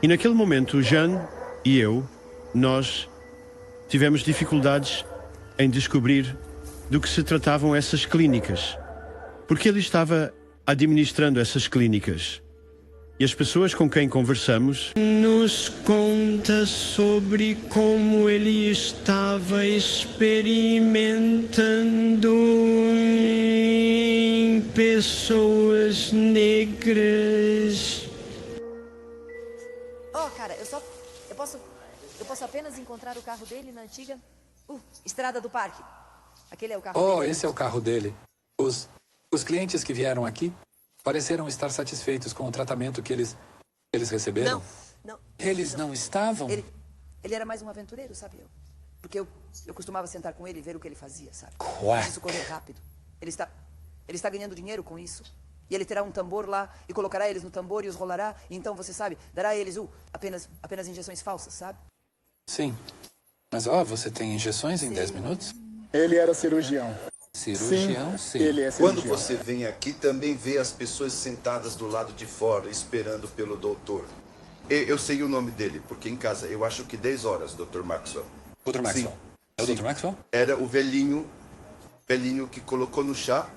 Speaker 25: E naquele momento, Jean e nós tivemos dificuldades em descobrir do que se tratavam essas clínicas. Porque ele estava administrando essas clínicas. E as pessoas com quem conversamos nos conta sobre como ele estava experimentando em pessoas negras.
Speaker 7: Oh, cara, eu posso apenas encontrar o carro dele na antiga Estrada do Parque. Aquele é o carro dele.
Speaker 12: Oh, esse é o carro dele. Os clientes que vieram aqui pareceram estar satisfeitos com o tratamento que eles receberam.
Speaker 7: Não.
Speaker 12: Eles não estavam?
Speaker 7: Ele era mais um aventureiro, sabe? Porque eu costumava sentar com ele e ver o que ele fazia, sabe? Preciso correr rápido. Ele está ganhando dinheiro com isso. E ele terá um tambor lá e colocará eles no tambor e os rolará. E então, você sabe, dará a eles apenas injeções falsas, sabe?
Speaker 12: Sim. Mas, você tem injeções em 10 minutos?
Speaker 8: Ele era cirurgião.
Speaker 12: Cirurgião, sim.
Speaker 8: Ele é cirurgião.
Speaker 9: Quando você vem aqui, também vê as pessoas sentadas do lado de fora, esperando pelo doutor. Eu sei o nome dele, porque em casa eu acho que 10 horas, Dr. Maxwell.
Speaker 12: Dr. Maxwell?
Speaker 9: Sim.
Speaker 12: É o Dr. Maxwell?
Speaker 9: Era o velhinho que colocou no chá,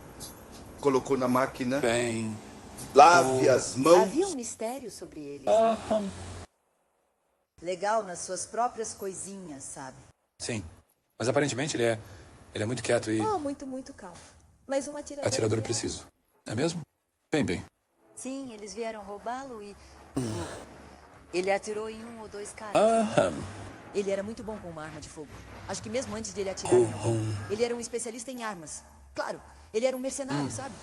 Speaker 9: colocou na máquina.
Speaker 12: Bem...
Speaker 9: Lave as mãos.
Speaker 7: Havia um mistério sobre ele. Legal nas suas próprias coisinhas, sabe?
Speaker 12: Sim. Mas aparentemente ele é muito quieto e...
Speaker 7: Muito calmo. Mas um atirador...
Speaker 12: Atirador preciso. É mesmo? Bem.
Speaker 7: Sim, eles vieram roubá-lo e... Ele atirou em 1 ou 2 caras. Ele era muito bom com uma arma de fogo. Acho que mesmo antes de ele atirar... Ele era um especialista em armas. Claro, ele era um mercenário, sabe?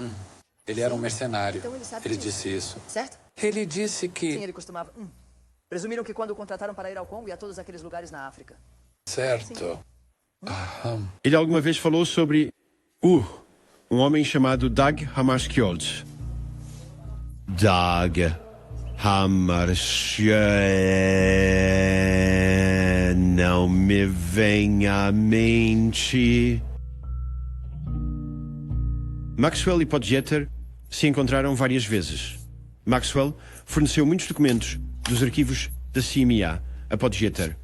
Speaker 12: Ele era um mercenário.
Speaker 7: Então ele sabe
Speaker 12: Ele
Speaker 7: disso.
Speaker 12: disse isso.
Speaker 7: Certo?
Speaker 12: Ele disse que...
Speaker 7: Sim, ele costumava... Presumiram que quando o contrataram para ir ao Congo e a todos aqueles lugares na África.
Speaker 12: Certo.
Speaker 25: Ele alguma vez falou sobre um homem chamado Dag Hammarskjöld. Dag Hammarskjöld não me vem à mente. Maxwell e Podjeter se encontraram várias vezes. Maxwell forneceu muitos documentos dos arquivos da CMA a Podjeter.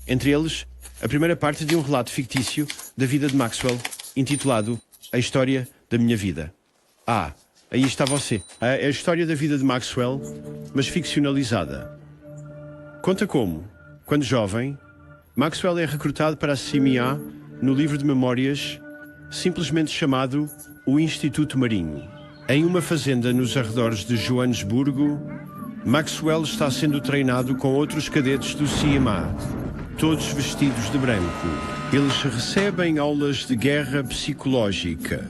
Speaker 25: Entre eles, a primeira parte de um relato fictício da vida de Maxwell, intitulado A História da Minha Vida. Aí está você. É a história da vida de Maxwell, mas ficcionalizada. Conta como, quando jovem, Maxwell é recrutado para a CMA no livro de memórias simplesmente chamado O Instituto Marinho. Em uma fazenda nos arredores de Joanesburgo, Maxwell está sendo treinado com outros cadetes do CMA, todos vestidos de branco. Eles recebem aulas de guerra psicológica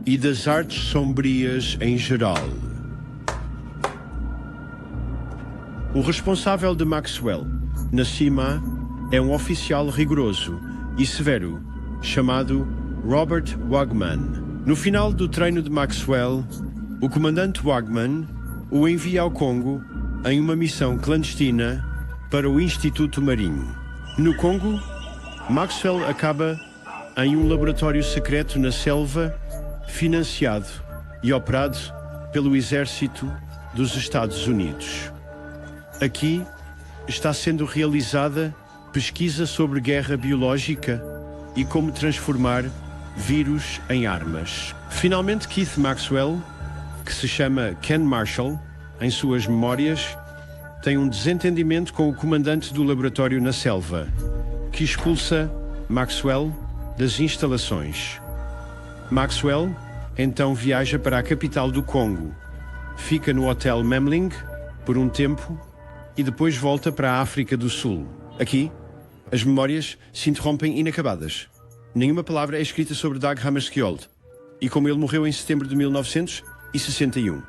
Speaker 25: e das artes sombrias em geral. O responsável de Maxwell na CMA é um oficial rigoroso e severo, chamado Robert Wagman. No final do treino de Maxwell, o comandante Wagman o envia ao Congo em uma missão clandestina para o Instituto Marinho. No Congo, Maxwell acaba em um laboratório secreto na selva, financiado e operado pelo Exército dos Estados Unidos. Aqui está sendo realizada pesquisa sobre guerra biológica e como transformar vírus em armas. Finalmente, Keith Maxwell, que se chama Ken Marshall, em suas memórias, tem um desentendimento com o comandante do laboratório na selva, que expulsa Maxwell das instalações. Maxwell então viaja para a capital do Congo, fica no Hotel Memling por um tempo e depois volta para a África do Sul. Aqui, as memórias se interrompem inacabadas. Nenhuma palavra é escrita sobre Dag Hammarskjöld e como ele morreu em setembro de 1961.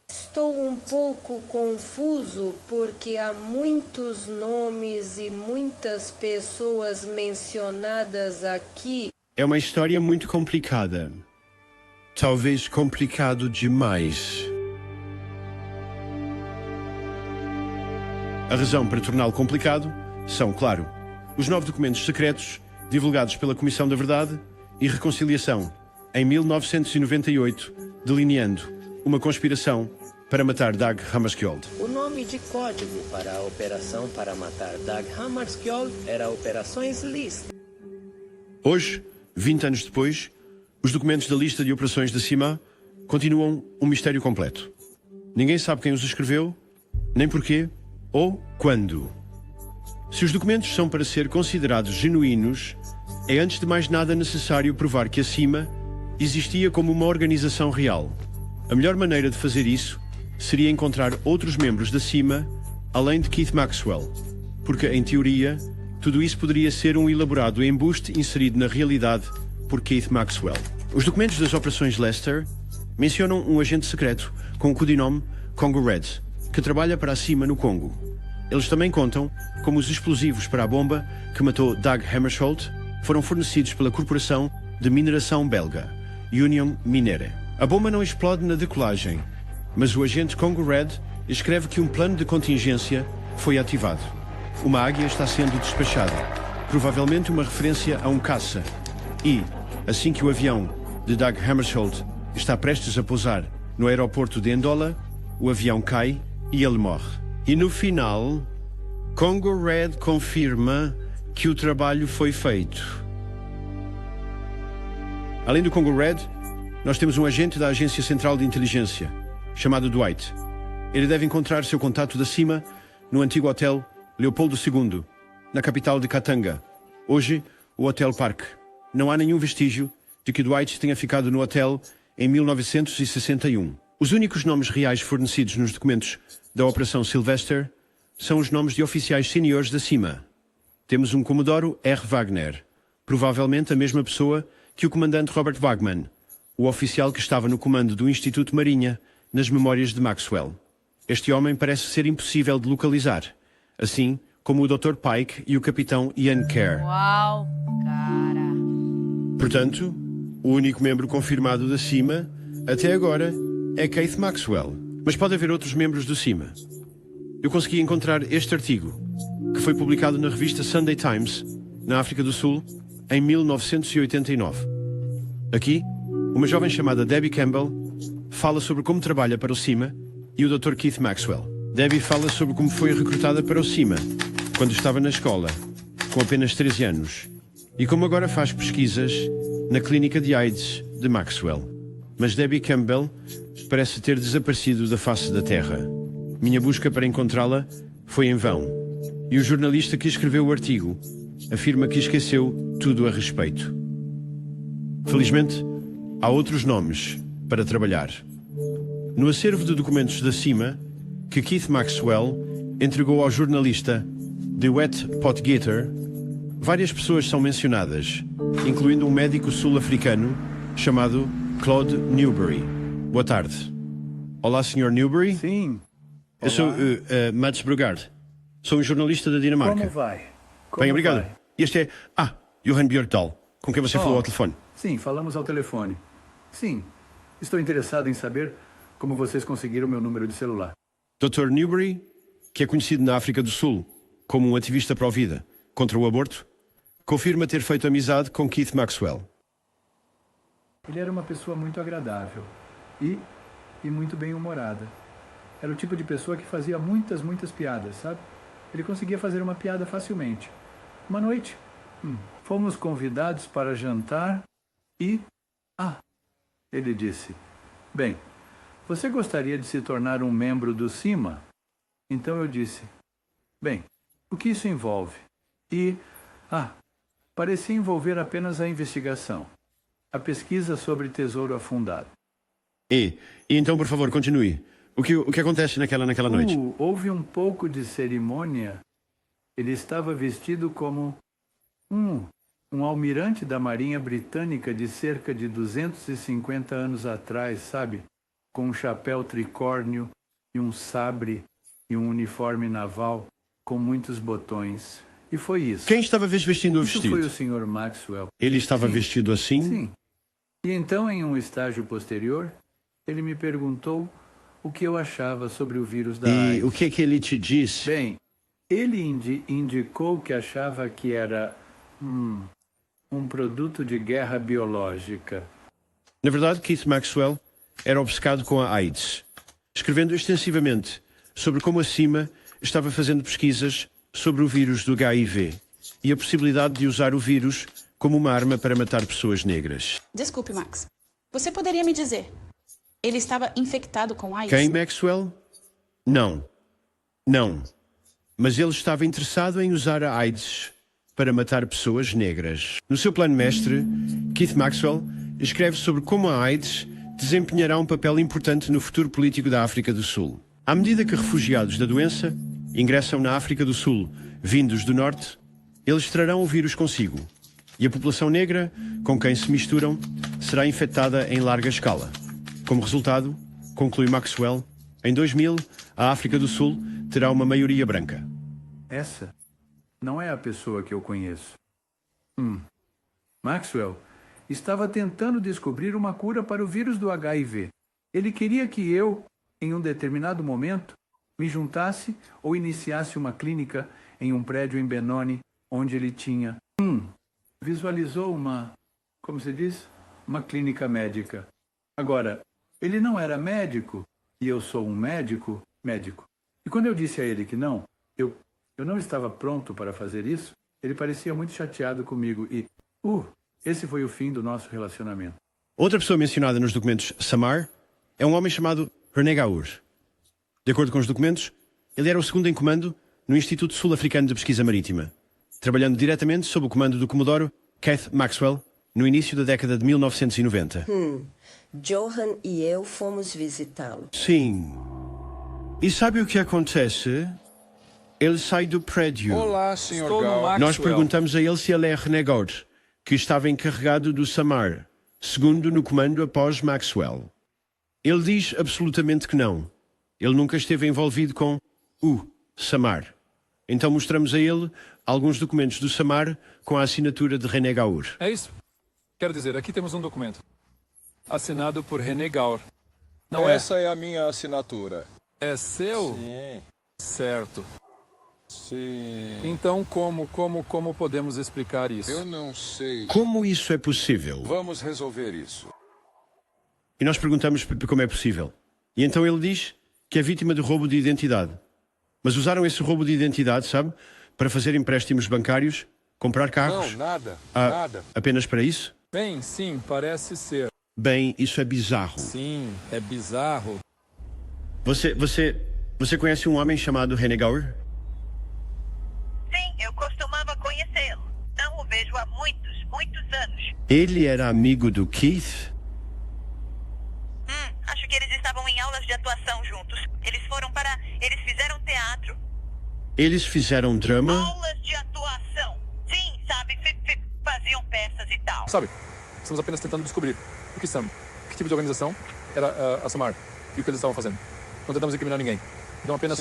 Speaker 6: Estou um pouco confuso porque há muitos nomes e muitas pessoas mencionadas aqui.
Speaker 25: É uma história muito complicada. Talvez complicado demais. A razão para torná-lo complicado são, claro, os 9 documentos secretos divulgados pela Comissão da Verdade e Reconciliação em 1998, delineando uma conspiração para matar Dag Hammarskjöld.
Speaker 8: O nome de código para a operação para matar Dag Hammarskjöld era Operações List.
Speaker 25: Hoje, 20 anos depois, os documentos da lista de operações da CIMA continuam um mistério completo. Ninguém sabe quem os escreveu, nem porquê ou quando. Se os documentos são para ser considerados genuínos, é antes de mais nada necessário provar que a CIMA existia como uma organização real. A melhor maneira de fazer isso seria encontrar outros membros da CIMA, além de Keith Maxwell, porque, em teoria, tudo isso poderia ser um elaborado embuste inserido na realidade por Keith Maxwell. Os documentos das operações Lester mencionam um agente secreto com o codinome Congo Red, que trabalha para a CIMA no Congo. Eles também contam como os explosivos para a bomba que matou Dag Hammarskjöld foram fornecidos pela corporação de mineração belga, Union Minere. A bomba não explode na decolagem, mas o agente Congo Red escreve que um plano de contingência foi ativado. Uma águia está sendo despachada, provavelmente uma referência a um caça. E, assim que o avião de Dag Hammarskjöld está prestes a pousar no aeroporto de Ndola, o avião cai e ele morre. E no final, Congo Red confirma que o trabalho foi feito. Além do Congo Red, nós temos um agente da Agência Central de Inteligência, chamado Dwight. Ele deve encontrar seu contato da CIMA no antigo Hotel Leopoldo II, na capital de Katanga, hoje o Hotel Park. Não há nenhum vestígio de que Dwight tenha ficado no hotel em 1961. Os únicos nomes reais fornecidos nos documentos da Operação Sylvester são os nomes de oficiais seniores da CIMA. Temos um Comodoro R. Wagner, provavelmente a mesma pessoa que o comandante Robert Wagman, o oficial que estava no comando do Instituto Marinha, nas memórias de Maxwell. Este homem parece ser impossível de localizar, assim como o Dr. Pike e o capitão Ian Kerr.
Speaker 2: Uau, cara.
Speaker 25: Portanto, o único membro confirmado da CIMA, até agora, é Keith Maxwell. Mas pode haver outros membros do CIMA. Eu consegui encontrar este artigo, que foi publicado na revista Sunday Times, na África do Sul, em 1989. Aqui, uma jovem chamada Debbie Campbell fala sobre como trabalha para o CIMA e o Dr. Keith Maxwell. Debbie fala sobre como foi recrutada para o CIMA quando estava na escola, com apenas 13 anos, e como agora faz pesquisas na clínica de AIDS de Maxwell. Mas Debbie Campbell parece ter desaparecido da face da Terra. Minha busca para encontrá-la foi em vão, e o jornalista que escreveu o artigo afirma que esqueceu tudo a respeito. Felizmente, há outros nomes para trabalhar. No acervo de documentos da CIMA, que Keith Maxwell entregou ao jornalista DeWitt Potgieter, várias pessoas são mencionadas, incluindo um médico sul-africano chamado Claude Newbury. Boa tarde. Olá, Sr. Newbury.
Speaker 21: Sim.
Speaker 25: Eu sou Mats Brugard. Sou um jornalista da Dinamarca.
Speaker 21: Como vai?
Speaker 25: Bem, obrigado. E este é... Johan Björkdahl, com quem você falou ao telefone.
Speaker 21: Sim, falamos ao telefone. Sim, estou interessado em saber como vocês conseguiram meu número de celular.
Speaker 25: Dr. Newbury, que é conhecido na África do Sul como um ativista pró-vida contra o aborto, confirma ter feito amizade com Keith Maxwell.
Speaker 21: Ele era uma pessoa muito agradável e muito bem-humorada. Era o tipo de pessoa que fazia muitas piadas, sabe? Ele conseguia fazer uma piada facilmente. Uma noite,
Speaker 10: fomos convidados para jantar e... ele disse, bem, você gostaria de se tornar um membro do CIMA? Então eu disse, bem, o que isso envolve? E, parecia envolver apenas a investigação, a pesquisa sobre tesouro afundado.
Speaker 25: E então, por favor, continue. O que acontece naquela noite?
Speaker 10: Houve um pouco de cerimônia. Ele estava vestido como um almirante da Marinha Britânica de cerca de 250 anos atrás, sabe? Com um chapéu tricórnio e um sabre e um uniforme naval com muitos botões. E foi isso.
Speaker 25: Quem estava vestindo o vestido?
Speaker 10: Isso foi o Sr. Maxwell.
Speaker 25: Ele estava vestido assim?
Speaker 10: Sim. E então, em um estágio posterior, ele me perguntou o que eu achava sobre o vírus da AIDS.
Speaker 25: E o que ele te disse?
Speaker 10: Bem, ele indicou que achava que era um produto de guerra biológica.
Speaker 25: Na verdade, Keith Maxwell era obcecado com a AIDS, escrevendo extensivamente sobre como a CIMA estava fazendo pesquisas sobre o vírus do HIV e a possibilidade de usar o vírus como uma arma para matar pessoas negras.
Speaker 13: Desculpe, Max. Você poderia me dizer, ele estava infectado com AIDS?
Speaker 25: Quem, Maxwell? Não. Mas ele estava interessado em usar a AIDS para matar pessoas negras. No seu plano mestre, Keith Maxwell escreve sobre como a AIDS desempenhará um papel importante no futuro político da África do Sul. À medida que refugiados da doença ingressam na África do Sul, vindos do Norte, eles trarão o vírus consigo. E a população negra, com quem se misturam, será infectada em larga escala. Como resultado, conclui Maxwell, em 2000, a África do Sul terá uma maioria branca.
Speaker 10: Essa não é a pessoa que eu conheço. Maxwell estava tentando descobrir uma cura para o vírus do HIV. Ele queria que eu, em um determinado momento, me juntasse ou iniciasse uma clínica em um prédio em Benoni, onde ele tinha... visualizou como se diz? Uma clínica médica. Agora, ele não era médico, e eu sou um médico. E quando eu disse a ele que não, eu não estava pronto para fazer isso, ele parecia muito chateado comigo e... esse foi o fim do nosso relacionamento.
Speaker 25: Outra pessoa mencionada nos documentos Samar é um homem chamado René Gaur. De acordo com os documentos, ele era o segundo em comando no Instituto Sul-Africano de Pesquisa Marítima, trabalhando diretamente sob o comando do comodoro Keith Maxwell no início da década de 1990.
Speaker 6: Johan e eu fomos visitá-lo.
Speaker 25: Sim. E sabe o que acontece? Ele sai do prédio.
Speaker 15: Olá, Sr. Gaur.
Speaker 25: Nós perguntamos a ele se ele é René Gaur, que estava encarregado do Samar, segundo no comando após Maxwell. Ele diz absolutamente que não. Ele nunca esteve envolvido com o Samar. Então mostramos a ele alguns documentos do Samar com a assinatura de René Gaur.
Speaker 12: É isso. Quero dizer, aqui temos um documento assinado por René Gaur. Não
Speaker 15: Essa é a minha assinatura.
Speaker 12: É seu?
Speaker 15: Sim.
Speaker 12: Certo.
Speaker 15: Sim.
Speaker 12: Então, como podemos explicar isso?
Speaker 15: Eu não sei.
Speaker 25: Como isso é possível?
Speaker 15: Vamos resolver isso.
Speaker 25: E nós perguntamos como é possível. E então ele diz que é vítima de roubo de identidade. Mas usaram esse roubo de identidade, sabe? Para fazer empréstimos bancários, comprar carros.
Speaker 15: Não, nada.
Speaker 25: Apenas para isso?
Speaker 12: Bem, sim, parece ser.
Speaker 25: Bem, isso é bizarro.
Speaker 12: Sim, é bizarro.
Speaker 25: Você conhece um homem chamado René Gaur?
Speaker 5: Sim, eu costumava conhecê-lo. Não o vejo há muitos anos.
Speaker 25: Ele era amigo do Keith?
Speaker 5: Acho que eles estavam em aulas de atuação juntos. Eles fizeram teatro.
Speaker 25: Eles fizeram drama?
Speaker 5: Aulas de atuação. Sim, sabe, faziam peças e tal.
Speaker 12: Sabe, estamos apenas tentando descobrir o que são, que tipo de organização era a Samar e o que eles estavam fazendo. Não tentamos incriminar ninguém. Então apenas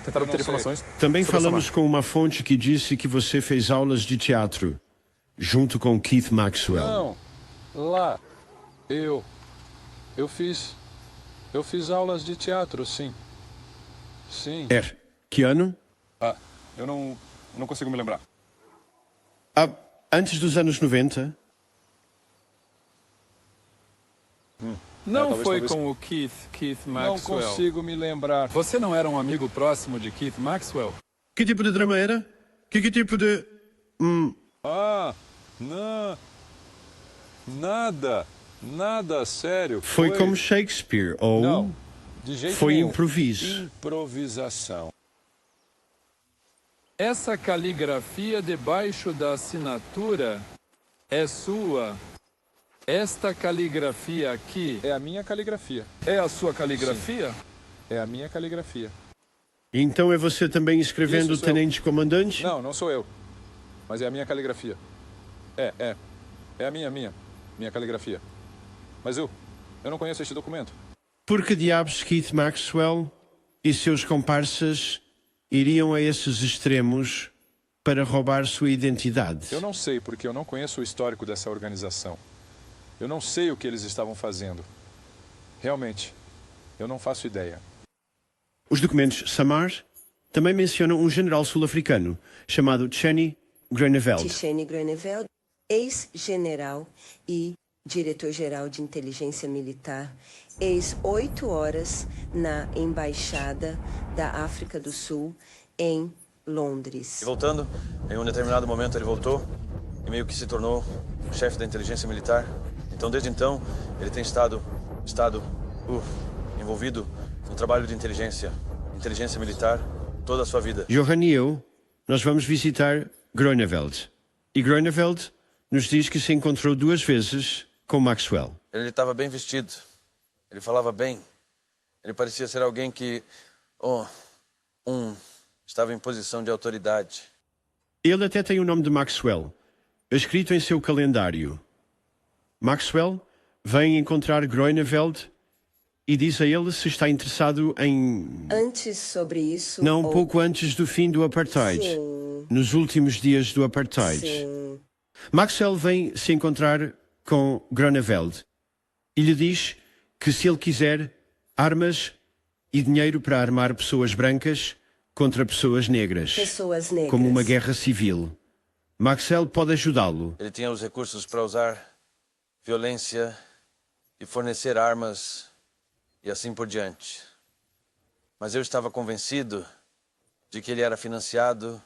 Speaker 12: tentar obter informações.
Speaker 25: Também falamos com uma fonte que disse que você fez aulas de teatro junto com Keith Maxwell.
Speaker 15: Não, lá. Eu fiz aulas de teatro, sim. Sim.
Speaker 25: Que ano?
Speaker 15: Eu não consigo me lembrar.
Speaker 25: Antes dos anos 90?
Speaker 12: Não foi
Speaker 15: talvez.
Speaker 12: com o Keith Maxwell.
Speaker 15: Não consigo me lembrar.
Speaker 12: Você não era um amigo próximo de Keith Maxwell?
Speaker 25: Que tipo de drama era? Que tipo de...
Speaker 15: Não. Nada sério.
Speaker 25: Foi como Shakespeare, ou
Speaker 15: Não, de jeito
Speaker 25: foi
Speaker 15: nenhum.
Speaker 25: improviso?
Speaker 15: Improvisação.
Speaker 10: Essa caligrafia debaixo da assinatura é sua. Esta caligrafia aqui...
Speaker 15: É a minha caligrafia.
Speaker 10: É a sua caligrafia?
Speaker 15: Sim. É a minha caligrafia.
Speaker 25: Então é você também escrevendo
Speaker 15: Isso, sou
Speaker 25: Tenente Comandante?
Speaker 15: Não sou eu. Mas é a minha caligrafia. É a minha caligrafia. Mas eu não conheço este documento.
Speaker 25: Por que diabos Keith Maxwell e seus comparsas iriam a esses extremos para roubar sua identidade?
Speaker 15: Eu não sei, porque eu não conheço o histórico dessa organização. Eu não sei o que eles estavam fazendo. Realmente, eu não faço ideia.
Speaker 25: Os documentos Samar também mencionam um general sul-africano chamado Cheney Groenewald.
Speaker 6: Cheney Groenewald, ex-general e diretor-geral de inteligência militar, ex-8 horas na Embaixada da África do Sul em Londres.
Speaker 26: E voltando, em um determinado momento ele voltou e meio que se tornou o chefe da inteligência militar. Então, desde então, ele tem estado envolvido no trabalho de inteligência militar, toda a sua vida.
Speaker 25: Johan e eu, nós vamos visitar Groenewald. E Groenewald nos diz que se encontrou 2 vezes com Maxwell.
Speaker 26: Ele estava bem vestido, ele falava bem, ele parecia ser alguém que estava em posição de autoridade.
Speaker 25: Ele até tem o nome de Maxwell, escrito em seu calendário. Maxwell vem encontrar Groenewald e diz a ele se está interessado em...
Speaker 6: Antes sobre isso...
Speaker 25: Não, pouco antes do fim do Apartheid.
Speaker 6: Sim.
Speaker 25: Nos últimos dias do Apartheid.
Speaker 6: Sim.
Speaker 25: Maxwell vem se encontrar com Groenewald e lhe diz que se ele quiser armas e dinheiro para armar pessoas brancas contra pessoas negras.
Speaker 6: Pessoas negras.
Speaker 25: Como uma guerra civil. Maxwell pode ajudá-lo.
Speaker 26: Ele tinha os recursos para usar violência e fornecer armas e assim por diante. Mas eu estava convencido de que ele era financiado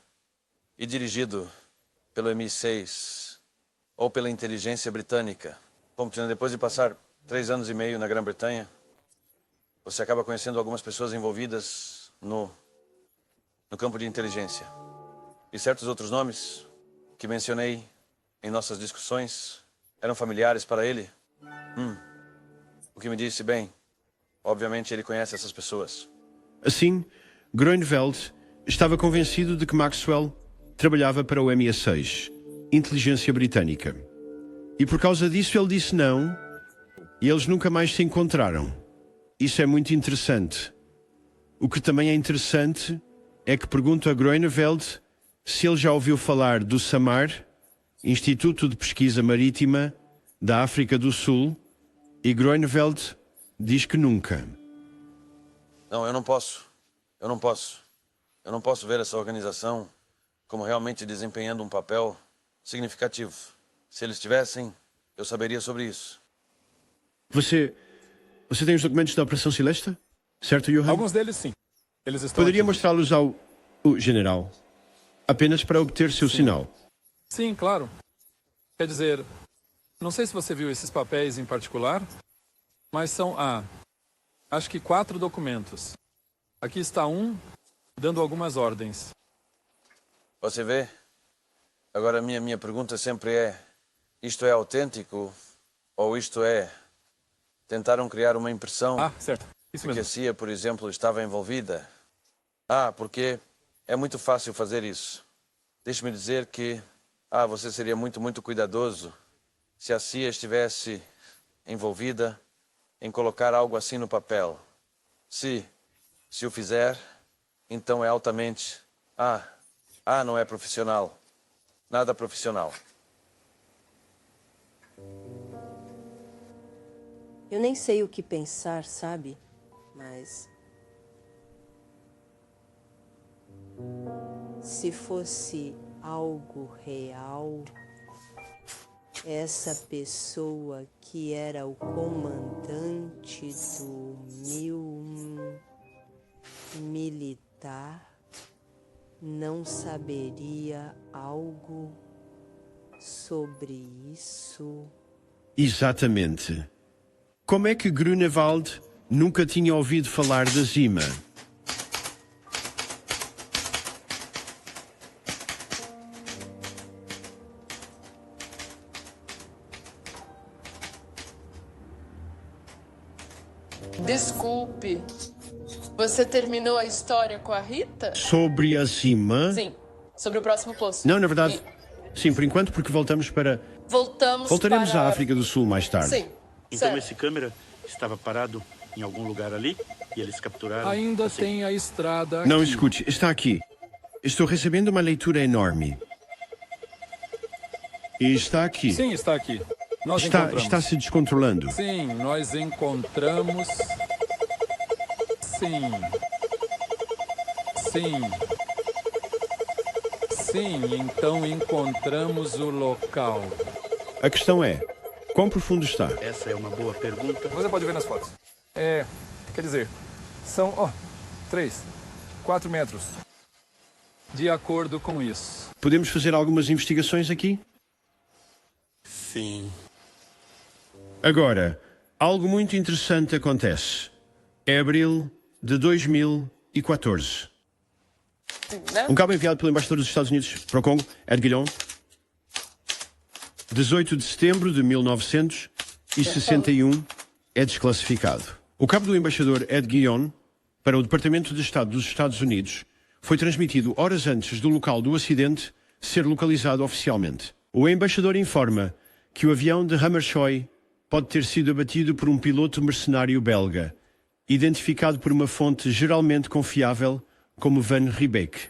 Speaker 26: e dirigido pelo MI6 ou pela inteligência britânica. Bom, depois de passar 3 anos e meio na Grã-Bretanha, você acaba conhecendo algumas pessoas envolvidas no campo de inteligência. E certos outros nomes que mencionei em nossas discussões eram familiares para ele. O que me disse, bem, obviamente ele conhece essas pessoas.
Speaker 25: Assim, Groenewald estava convencido de que Maxwell trabalhava para o MI6, inteligência britânica. E por causa disso ele disse não, e eles nunca mais se encontraram. Isso é muito interessante. O que também é interessante é que pergunto a Groenewald se ele já ouviu falar do SAMAR, Instituto de Pesquisa Marítima da África do Sul, e Groenewald diz que nunca.
Speaker 26: Não, eu não posso. Eu não posso ver essa organização como realmente desempenhando um papel significativo. Se eles tivessem, eu saberia sobre isso.
Speaker 25: Você tem os documentos da Operação Celeste? Certo, Johan?
Speaker 12: Alguns deles, sim. Eles estão
Speaker 25: Poderia
Speaker 12: aqui.
Speaker 25: mostrá-los ao general, apenas para obter seu sinal.
Speaker 12: Sim, claro. Quer dizer, não sei se você viu esses papéis em particular, mas são, acho que 4 documentos. Aqui está um, dando algumas ordens.
Speaker 26: Você vê? Agora a minha pergunta sempre é, isto é autêntico ou isto é... Tentaram criar uma impressão
Speaker 12: certo. Isso
Speaker 26: de que a CIA, por exemplo, estava envolvida. Porque é muito fácil fazer isso. Deixe-me dizer que você seria muito cuidadoso se a CIA estivesse envolvida em colocar algo assim no papel. Se o fizer, então é altamente... não é profissional. Nada profissional.
Speaker 6: Eu nem sei o que pensar, sabe? Mas... se fosse algo real, essa pessoa que era o comandante do militar não saberia algo sobre isso.
Speaker 25: Exatamente. Como é que Grunewald nunca tinha ouvido falar da Zima?
Speaker 14: Desculpe. Você terminou a história com a Rita?
Speaker 25: Sobre a Zima?
Speaker 14: Sim. Sobre o próximo poço.
Speaker 25: Não, na verdade, sim, por enquanto, porque voltaremos
Speaker 14: para...
Speaker 25: à África do Sul mais tarde.
Speaker 14: Sim.
Speaker 3: Então
Speaker 14: certo.
Speaker 3: esse câmera estava parado em algum lugar ali e eles capturaram...
Speaker 12: Ainda
Speaker 3: assim.
Speaker 12: tem a estrada aqui.
Speaker 25: Não, escute, está aqui. Estou recebendo uma leitura enorme. E está aqui.
Speaker 12: Sim, está aqui. Nós encontramos.
Speaker 25: Está se descontrolando.
Speaker 12: Sim, nós encontramos... Sim. Sim, então encontramos o local.
Speaker 25: A questão é, quão profundo está?
Speaker 3: Essa é uma boa pergunta.
Speaker 12: Você pode ver nas fotos. Quer dizer, são 3, 4 metros. De acordo com isso.
Speaker 25: Podemos fazer algumas investigações aqui?
Speaker 3: Sim.
Speaker 25: Agora, algo muito interessante acontece. É abril de 2014. Um cabo enviado pelo embaixador dos Estados Unidos para o Congo, Ed Guillon, 18 de setembro de 1961, é desclassificado. O cabo do embaixador Ed Guillon para o Departamento de Estado dos Estados Unidos foi transmitido horas antes do local do acidente ser localizado oficialmente. O embaixador informa que o avião de Hammershoy pode ter sido abatido por um piloto mercenário belga, identificado por uma fonte geralmente confiável como Van Riebeek.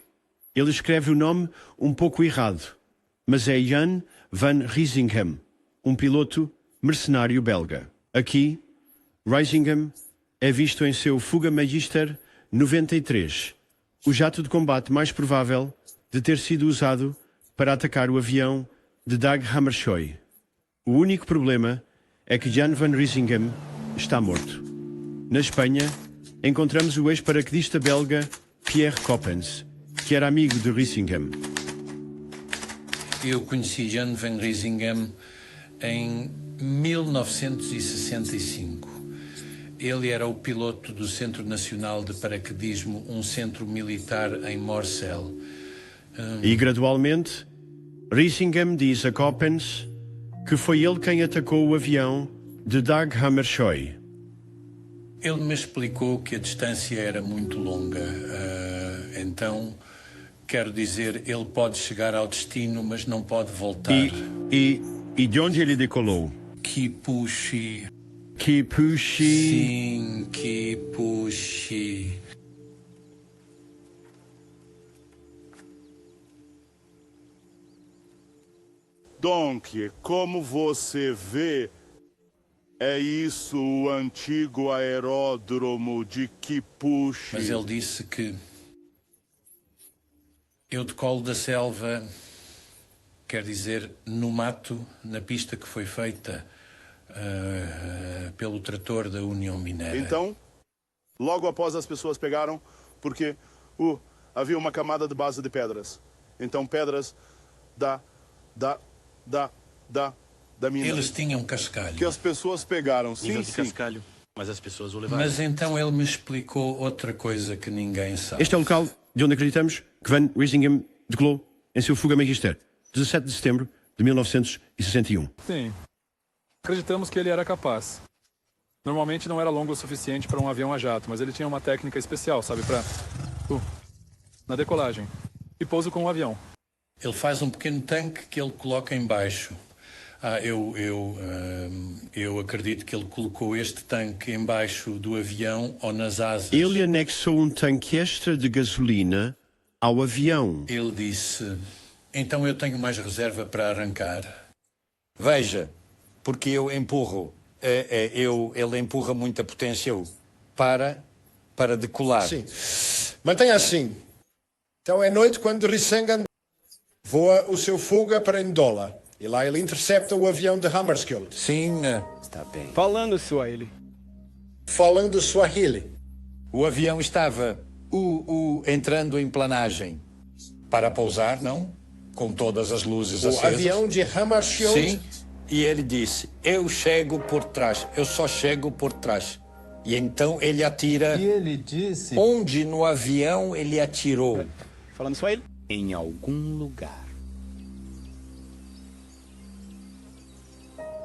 Speaker 25: Ele escreve o nome um pouco errado, mas é Jan van Riesingham, um piloto mercenário belga. Aqui, Riesingham é visto em seu Fuga Magister 93, o jato de combate mais provável de ter sido usado para atacar o avião de Dag Hammarskjöld. O único problema é que Jan van Riesingham está morto. Na Espanha, encontramos o ex-paraquedista belga Pierre Coppens, que era amigo de Riesingham.
Speaker 26: Eu conheci Jan van Riesingham em 1965. Ele era o piloto do Centro Nacional de Paraquedismo, um centro militar em Morcel.
Speaker 25: E gradualmente, Riesingham diz a Coppens que foi ele quem atacou o avião de Dag Hammarskjöld.
Speaker 26: Ele me explicou que a distância era muito longa, então, quero dizer, ele pode chegar ao destino, mas não pode voltar.
Speaker 25: E de onde ele decolou?
Speaker 26: Kipushi.
Speaker 25: Kipushi?
Speaker 26: Sim, Kipushi.
Speaker 11: Donkey, como você vê, é isso o antigo aeródromo de Kipushi.
Speaker 26: Mas ele disse que eu decolo da selva, quer dizer, no mato, na pista que foi feita pelo trator da União Mineira.
Speaker 11: Então, logo após as pessoas pegaram, porque havia uma camada de base de pedras. Então, pedras da mina.
Speaker 26: Eles tinham cascalho.
Speaker 11: Que as pessoas pegaram, sim,
Speaker 3: sim. Cascalho, mas as pessoas o levaram.
Speaker 26: Mas então ele me explicou outra coisa que ninguém sabe.
Speaker 25: Este é o local de onde acreditamos que Van Riesingham decolou em seu Fuga Magister, 17 de setembro de 1961.
Speaker 12: Sim. Acreditamos que ele era capaz. Normalmente não era longo o suficiente para um avião a jato, mas ele tinha uma técnica especial, sabe, na decolagem. E pouso com o avião.
Speaker 26: Ele faz um pequeno tanque que ele coloca em baixo. Eu acredito que ele colocou este tanque embaixo do avião ou nas asas.
Speaker 25: Ele anexou um tanque extra de gasolina ao avião.
Speaker 26: Ele disse, então eu tenho mais reserva para arrancar.
Speaker 16: Veja, porque eu empurro, ele empurra muita potência para decolar.
Speaker 17: Sim, mantenha assim. Então é noite quando Riesingham voa o seu Fuga para Ndola. E lá ele intercepta o avião de Hammarskjöld.
Speaker 16: Sim, está bem.
Speaker 17: Falando Swahili. Falando Swahili.
Speaker 16: O avião estava entrando em planagem para pousar, não? com todas as luzes
Speaker 17: O
Speaker 16: acesas.
Speaker 17: avião de Hammarskjöld?
Speaker 16: Sim, e ele disse, eu chego por trás, eu só chego por trás. E então ele atira...
Speaker 1: E ele disse...
Speaker 16: Onde no avião ele atirou?
Speaker 3: Falando só ele? Em algum lugar.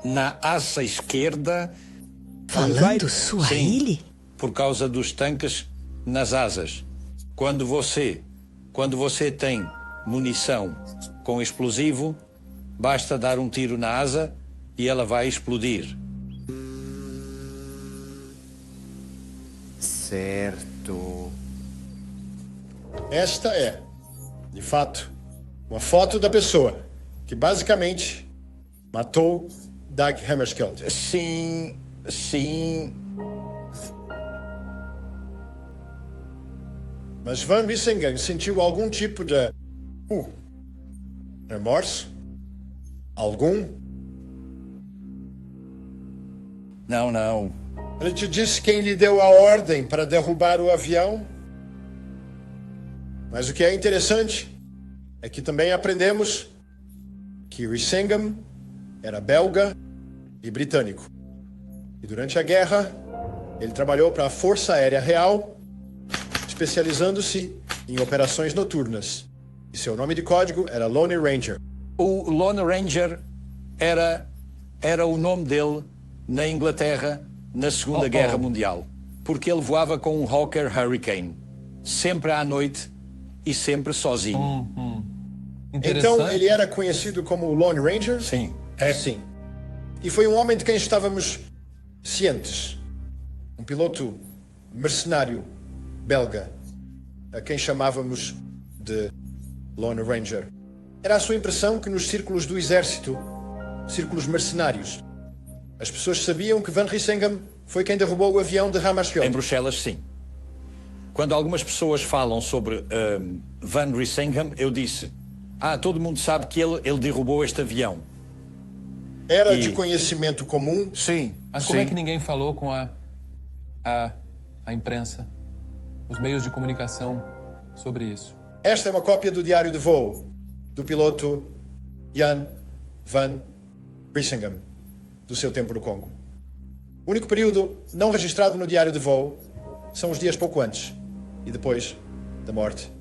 Speaker 16: Na asa esquerda...
Speaker 6: Falando Swahili?
Speaker 16: Sim, por causa dos tanques nas asas. Quando você tem munição com explosivo, basta dar um tiro na asa e ela vai explodir.
Speaker 3: Certo.
Speaker 17: Esta é, de fato, uma foto da pessoa que basicamente matou Dag Hammarskjöld.
Speaker 16: Sim.
Speaker 17: Mas Van Rysingen sentiu algum tipo de remorso? Algum?
Speaker 16: Não.
Speaker 17: Ele te disse quem lhe deu a ordem para derrubar o avião? Mas o que é interessante é que também aprendemos que Rysingen era belga e britânico. E durante a guerra, ele trabalhou para a Força Aérea Real, especializando-se em operações noturnas. E seu nome de código era Lone Ranger.
Speaker 16: O Lone Ranger era o nome dele na Inglaterra na Segunda Guerra Mundial. Porque ele voava com um Hawker Hurricane. Sempre à noite e sempre sozinho.
Speaker 17: Então ele era conhecido como Lone Ranger?
Speaker 16: Sim.
Speaker 17: Sim. E foi um homem de quem estávamos cientes. Um piloto mercenário belga, a quem chamávamos de Lone Ranger. Era a sua impressão que nos círculos do exército, círculos mercenários, as pessoas sabiam que Van Rysingen foi quem derrubou o avião de Hammarskjöld?
Speaker 16: Em Bruxelas, sim. Quando algumas pessoas falam sobre Van Rysingen, eu disse, todo mundo sabe que ele derrubou este avião.
Speaker 17: Era de conhecimento comum?
Speaker 16: Sim.
Speaker 1: Mas como é que ninguém falou com a imprensa, os meios de comunicação sobre isso?
Speaker 17: Esta é uma cópia do diário de voo do piloto Jan Van Rysingen, do seu tempo no Congo. O único período não registrado no diário de voo são os dias pouco antes e depois da morte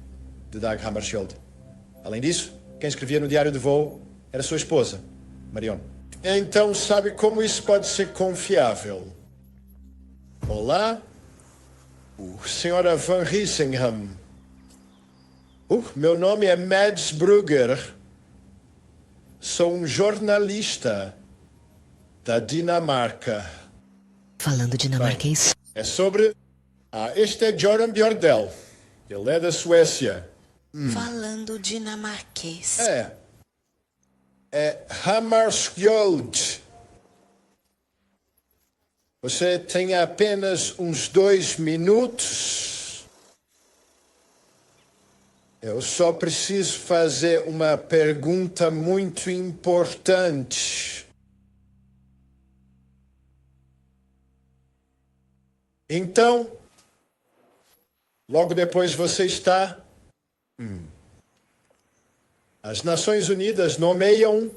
Speaker 17: de Dag Hammarskjöld. Além disso, quem escrevia no diário de voo era sua esposa, Marion. Então, sabe como isso pode ser confiável? Olá, senhora Van Rysingen. Meu nome é Mads Brugger. Sou um jornalista da Dinamarca.
Speaker 6: Falando dinamarquês?
Speaker 17: É sobre... este é Göran Bjordell. Ele é da Suécia.
Speaker 6: Falando dinamarquês.
Speaker 17: É Hammarskjöld. Você tem apenas uns 2 minutos. Eu só preciso fazer uma pergunta muito importante. Então, logo depois você está... As Nações Unidas nomeiam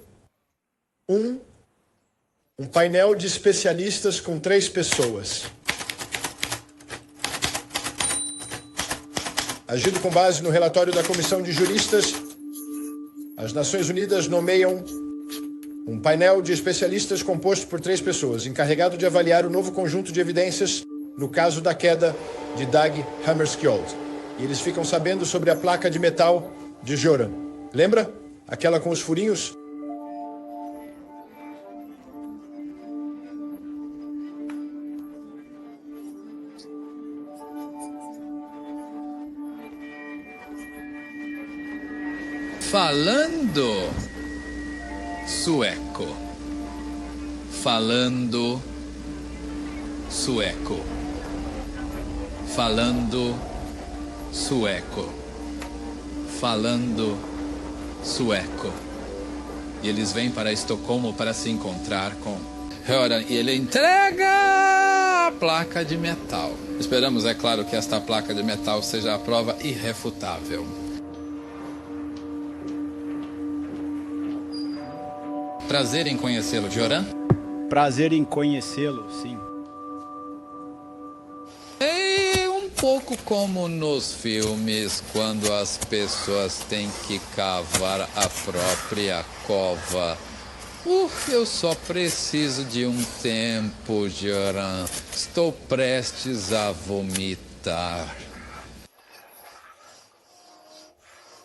Speaker 17: um painel de especialistas com 3 pessoas. Agindo com base no relatório da Comissão de Juristas, as Nações Unidas nomeiam um painel de especialistas composto por 3 pessoas, encarregado de avaliar o novo conjunto de evidências no caso da queda de Dag Hammarskjöld. E eles ficam sabendo sobre a placa de metal de Göran. Lembra? Aquela com os furinhos?
Speaker 12: Falando sueco. Falando sueco. Falando sueco. Falando sueco. E eles vêm para Estocolmo para se encontrar com Göran e ele entrega a placa de metal. Esperamos, é claro, que esta placa de metal seja a prova irrefutável.
Speaker 18: Prazer em conhecê-lo, Joran.
Speaker 21: Prazer em conhecê-lo, sim.
Speaker 18: É um pouco como nos filmes, quando as pessoas têm que cavar a própria cova. Eu só preciso de um tempo, Joran. Estou prestes a vomitar.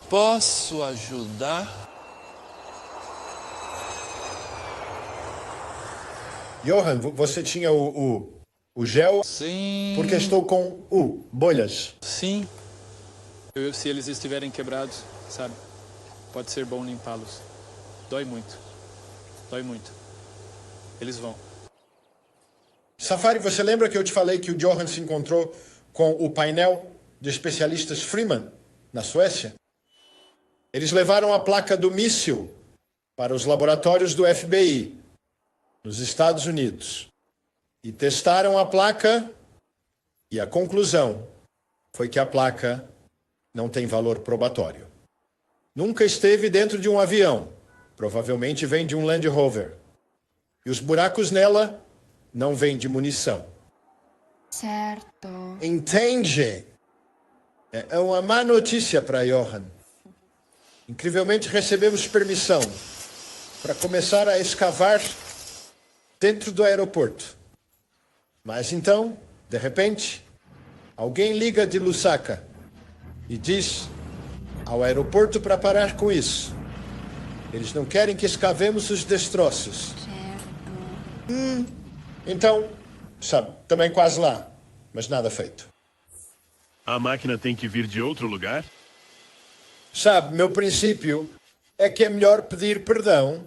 Speaker 19: Posso ajudar?
Speaker 17: Johan, você tinha o gel?
Speaker 19: Sim.
Speaker 17: Porque estou com bolhas.
Speaker 12: Sim. Se eles estiverem quebrados, sabe? Pode ser bom limpá-los. Dói muito. Dói muito. Eles vão.
Speaker 17: Safari, você lembra que eu te falei que o Johan se encontrou com o painel de especialistas Freeman, na Suécia? Eles levaram a placa do míssil para os laboratórios do FBI, nos Estados Unidos, e testaram a placa, e a conclusão foi que a placa não tem valor probatório. Nunca esteve dentro de um avião, provavelmente vem de um Land Rover. E os buracos nela não vêm de munição.
Speaker 2: Certo.
Speaker 17: Entende? É uma má notícia para Johan. Incrivelmente recebemos permissão para começar a escavar dentro do aeroporto. Mas então, de repente, alguém liga de Lusaka e diz ao aeroporto para parar com isso. Eles não querem que escavemos os destroços. Então, sabe, também quase lá, mas nada feito.
Speaker 11: A máquina tem que vir de outro lugar?
Speaker 17: Sabe, meu princípio é que é melhor pedir perdão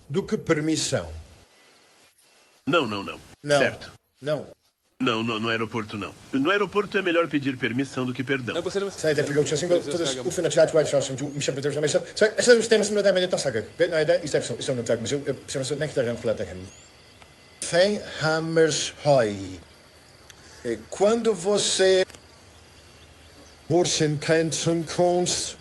Speaker 17: do que permissão.
Speaker 11: Não.
Speaker 17: Não.
Speaker 11: Certo.
Speaker 17: Não.
Speaker 11: Não, no aeroporto não. No aeroporto é melhor pedir permissão do que perdão.
Speaker 17: Fem Hammershøi. Quando você Kunst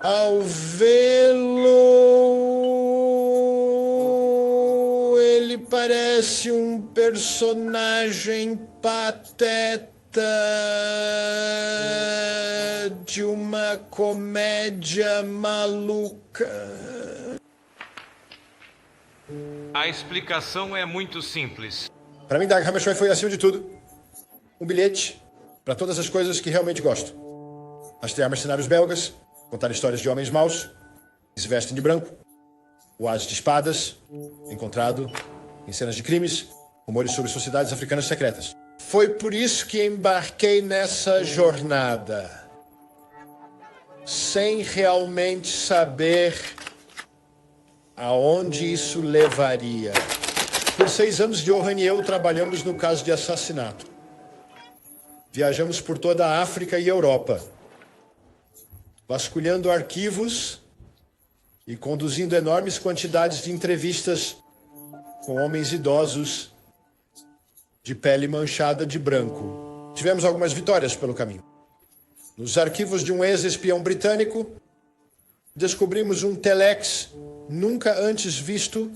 Speaker 17: Ao vê-lo, ele parece um personagem pateta de uma comédia maluca.
Speaker 20: A explicação é muito simples.
Speaker 17: Para mim, Dag Hammarskjöld foi, acima de tudo, um bilhete para todas as coisas que realmente gosto. Rastrear mercenários belgas, contar histórias de homens maus que se vestem de branco, o as de espadas, encontrado em cenas de crimes, rumores sobre sociedades africanas secretas. Foi por isso que embarquei nessa jornada, sem realmente saber aonde isso levaria. Por 6 anos, Johan e eu trabalhamos no caso de assassinato. Viajamos por toda a África e Europa, vasculhando arquivos e conduzindo enormes quantidades de entrevistas com homens idosos de pele manchada de branco. Tivemos algumas vitórias pelo caminho. Nos arquivos de um ex-espião britânico, descobrimos um telex nunca antes visto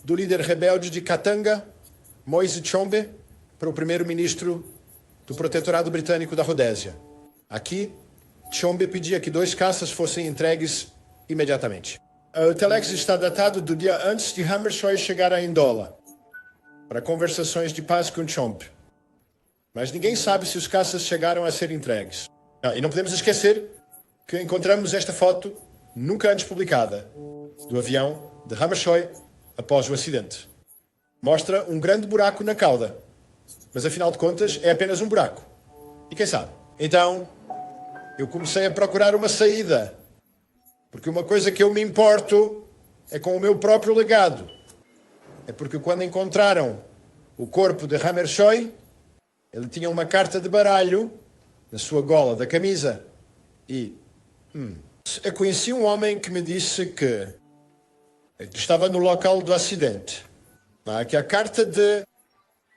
Speaker 17: do líder rebelde de Katanga, Moise Tshombe, para o primeiro-ministro do Protetorado Britânico da Rodésia. Aqui, Tshombe pedia que 2 caças fossem entregues imediatamente. O telex está datado do dia antes de Hammershøi chegar a Ndola, para conversações de paz com Tshombe. Mas ninguém sabe se os caças chegaram a ser entregues. E não podemos esquecer que encontramos esta foto, nunca antes publicada, do avião de Hammershøi após o acidente. Mostra um grande buraco na cauda, mas afinal de contas é apenas um buraco. E quem sabe? Então, eu comecei a procurar uma saída, porque uma coisa que eu me importo é com o meu próprio legado. É porque quando encontraram o corpo de Hammershøi, ele tinha uma carta de baralho na sua gola da camisa. E eu conheci um homem que me disse que estava no local do acidente, que a carta de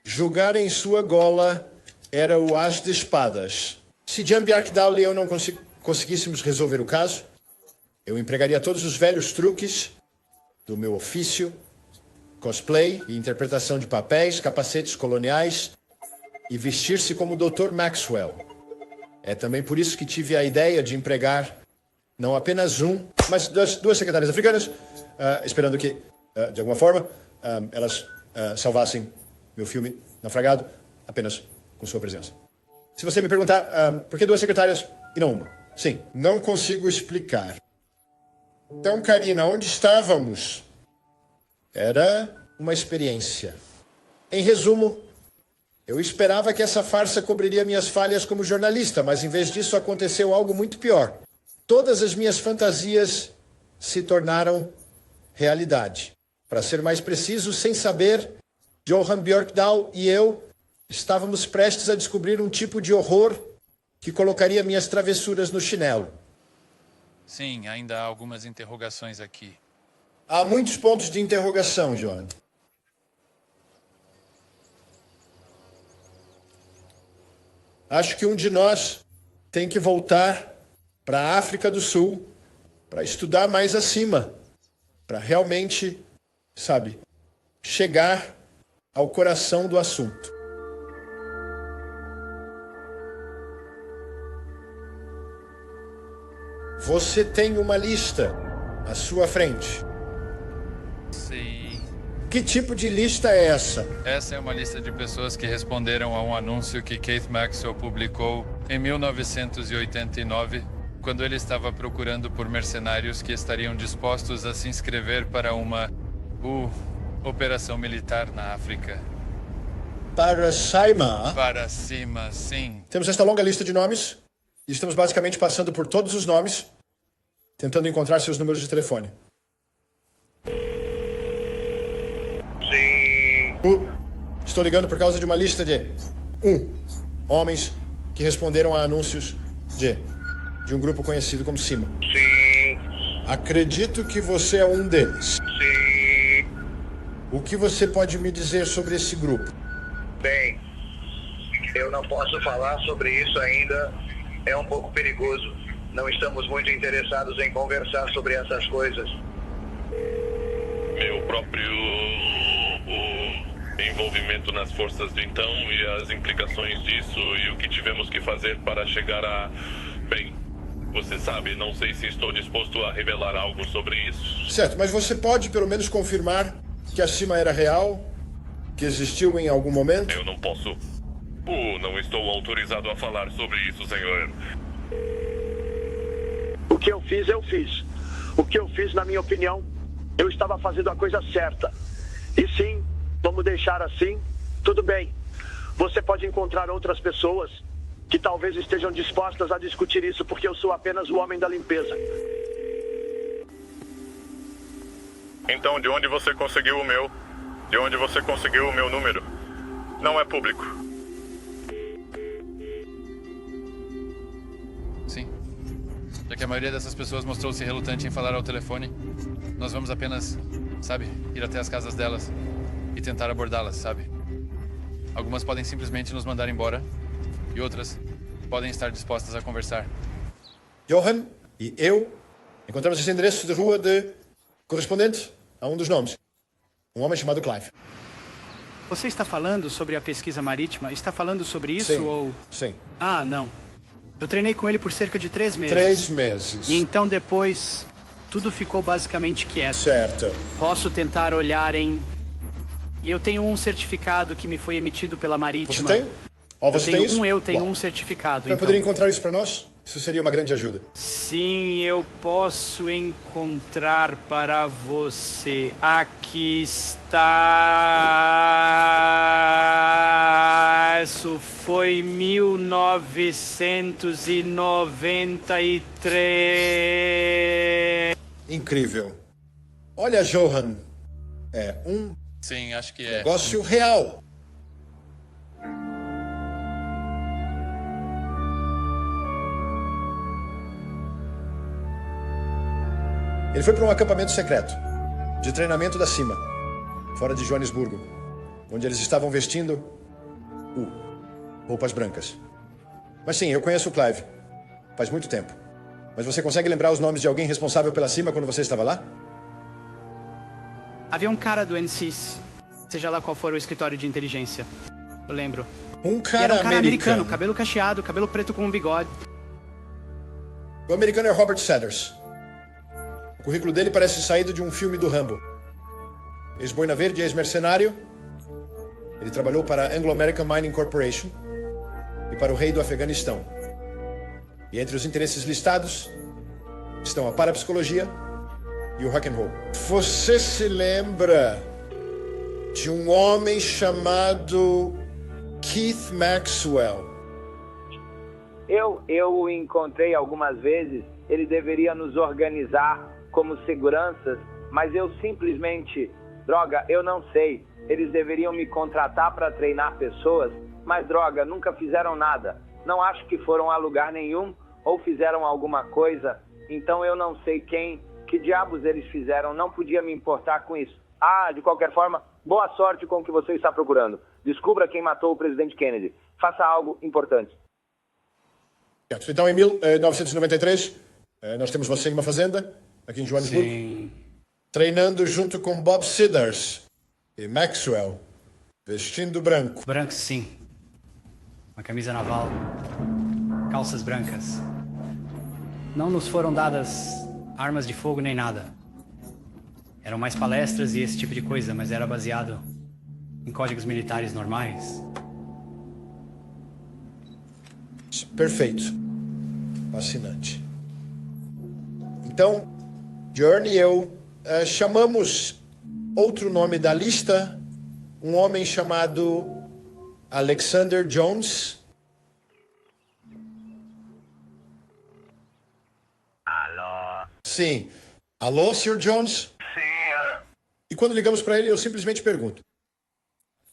Speaker 17: jogar em sua gola era o as de espadas. Se Jan Bjarkdal e eu não conseguíssemos resolver o caso, eu empregaria todos os velhos truques do meu ofício, cosplay e interpretação de papéis, capacetes coloniais e vestir-se como o Dr. Maxwell. É também por isso que tive a ideia de empregar não apenas mas duas secretárias africanas, esperando que, de alguma forma, elas salvassem meu filme naufragado apenas com sua presença. Se você me perguntar por que 2 secretárias e não uma? Sim, não consigo explicar. Então, Karina, onde estávamos? Era uma experiência. Em resumo, eu esperava que essa farsa cobriria minhas falhas como jornalista, mas em vez disso aconteceu algo muito pior. Todas as minhas fantasias se tornaram realidade. Para ser mais preciso, sem saber, Johan Björkdal e eu estávamos prestes a descobrir um tipo de horror que colocaria minhas travessuras no chinelo.
Speaker 4: Sim, ainda há algumas interrogações aqui.
Speaker 17: Há muitos pontos de interrogação, Johan. Acho que um de nós tem que voltar para a África do Sul para estudar mais acima, para realmente, chegar ao coração do assunto. Você tem uma lista à sua frente.
Speaker 4: Sim.
Speaker 17: Que tipo de lista é essa?
Speaker 4: Essa é uma lista de pessoas que responderam a um anúncio que Keith Maxwell publicou em 1989, quando ele estava procurando por mercenários que estariam dispostos a se inscrever para uma operação militar na África.
Speaker 17: Para cima?
Speaker 4: Para cima, sim.
Speaker 17: Temos esta longa lista de nomes e estamos basicamente passando por todos os nomes, tentando encontrar seus números de telefone.
Speaker 11: Sim.
Speaker 17: Estou ligando por causa de uma lista de homens que responderam a anúncios de um grupo conhecido como Cima.
Speaker 11: Sim.
Speaker 17: Acredito que você é um deles.
Speaker 11: Sim.
Speaker 17: O que você pode me dizer sobre esse grupo?
Speaker 11: Bem, eu não posso falar sobre isso ainda. É um pouco perigoso. Não estamos muito interessados em conversar sobre essas coisas.
Speaker 9: Meu próprio envolvimento nas forças do então e as implicações disso e o que tivemos que fazer para chegar a... Bem, você sabe, não sei se estou disposto a revelar algo sobre isso.
Speaker 17: Certo, mas você pode pelo menos confirmar que a Cima era real? Que existiu em algum momento?
Speaker 9: Eu não posso. Não estou autorizado a falar sobre isso, senhor.
Speaker 19: O que eu fiz, eu fiz. O que eu fiz, na minha opinião, eu estava fazendo a coisa certa. E sim, vamos deixar assim, tudo bem. Você pode encontrar outras pessoas que talvez estejam dispostas a discutir isso, porque eu sou apenas o homem da limpeza.
Speaker 9: Então, de onde você conseguiu o meu? De onde você conseguiu o meu número? Não é público.
Speaker 4: Sim. Já que a maioria dessas pessoas mostrou-se relutante em falar ao telefone, nós vamos apenas, ir até as casas delas e tentar abordá-las, sabe? Algumas podem simplesmente nos mandar embora e outras podem estar dispostas a conversar.
Speaker 17: Johan e eu encontramos esse endereço de rua de correspondente a um dos nomes. Um homem chamado Clive.
Speaker 7: Você está falando sobre a pesquisa marítima? Está falando sobre isso
Speaker 17: Sim,
Speaker 7: ou...
Speaker 17: sim.
Speaker 7: Ah, não. Eu treinei com ele por cerca de 3 meses.
Speaker 17: 3 meses.
Speaker 7: E então depois, tudo ficou basicamente quieto.
Speaker 17: Certo.
Speaker 7: Posso tentar olhar em... Eu tenho um certificado que me foi emitido pela Marítima.
Speaker 17: Você tem? Você tem isso?
Speaker 7: Eu tenho um certificado.
Speaker 17: Então, poderia encontrar isso para nós? Isso seria uma grande ajuda.
Speaker 7: Sim, eu posso encontrar para você. Aqui está. Isso foi 1993.
Speaker 17: Incrível. Olha, Johan, é um
Speaker 4: Sim, acho que é.
Speaker 17: negócio real. Ele foi para um acampamento secreto, de treinamento da CIMA, fora de Joanesburgo, onde eles estavam vestindo roupas brancas. Mas sim, eu conheço o Clive. Faz muito tempo. Mas você consegue lembrar os nomes de alguém responsável pela CIMA quando você estava lá?
Speaker 7: Havia um cara do NCIS, seja lá qual for o escritório de inteligência. Eu lembro.
Speaker 17: Um
Speaker 7: E
Speaker 17: cara,
Speaker 7: era um cara americano, cabelo cacheado, cabelo preto com um bigode.
Speaker 17: O americano é Robert Sellers. O currículo dele parece saído de um filme do Rambo. Ex-boina verde, ex-mercenário. Ele trabalhou para a Anglo-American Mining Corporation e para o rei do Afeganistão. E entre os interesses listados estão a parapsicologia e o rock and roll. Você se lembra de um homem chamado Keith Maxwell?
Speaker 8: Eu o encontrei algumas vezes. Ele deveria nos organizar como seguranças, mas eu simplesmente, droga, eu não sei. Eles deveriam me contratar para treinar pessoas, mas droga, nunca fizeram nada. Não acho que foram a lugar nenhum ou fizeram alguma coisa. Então eu não sei que diabos eles fizeram, não podia me importar com isso. Ah, de qualquer forma, boa sorte com o que você está procurando. Descubra quem matou o presidente Kennedy. Faça algo importante.
Speaker 17: Então, em 1993, nós temos você em uma fazenda, aqui em Joanesburgo,
Speaker 7: Sim.
Speaker 17: Treinando junto com Bob Siddars e Maxwell, vestindo branco.
Speaker 7: Branco, sim. Uma camisa naval, calças brancas. Não nos foram dadas armas de fogo nem nada. Eram mais palestras e esse tipo de coisa, mas era baseado em códigos militares normais.
Speaker 17: Perfeito. Fascinante. Então, Jorn e eu chamamos outro nome da lista, um homem chamado Alexander Jones.
Speaker 11: Alô?
Speaker 17: Sim. Alô, Sr. Jones?
Speaker 11: Sim.
Speaker 17: E quando ligamos para ele, eu simplesmente pergunto: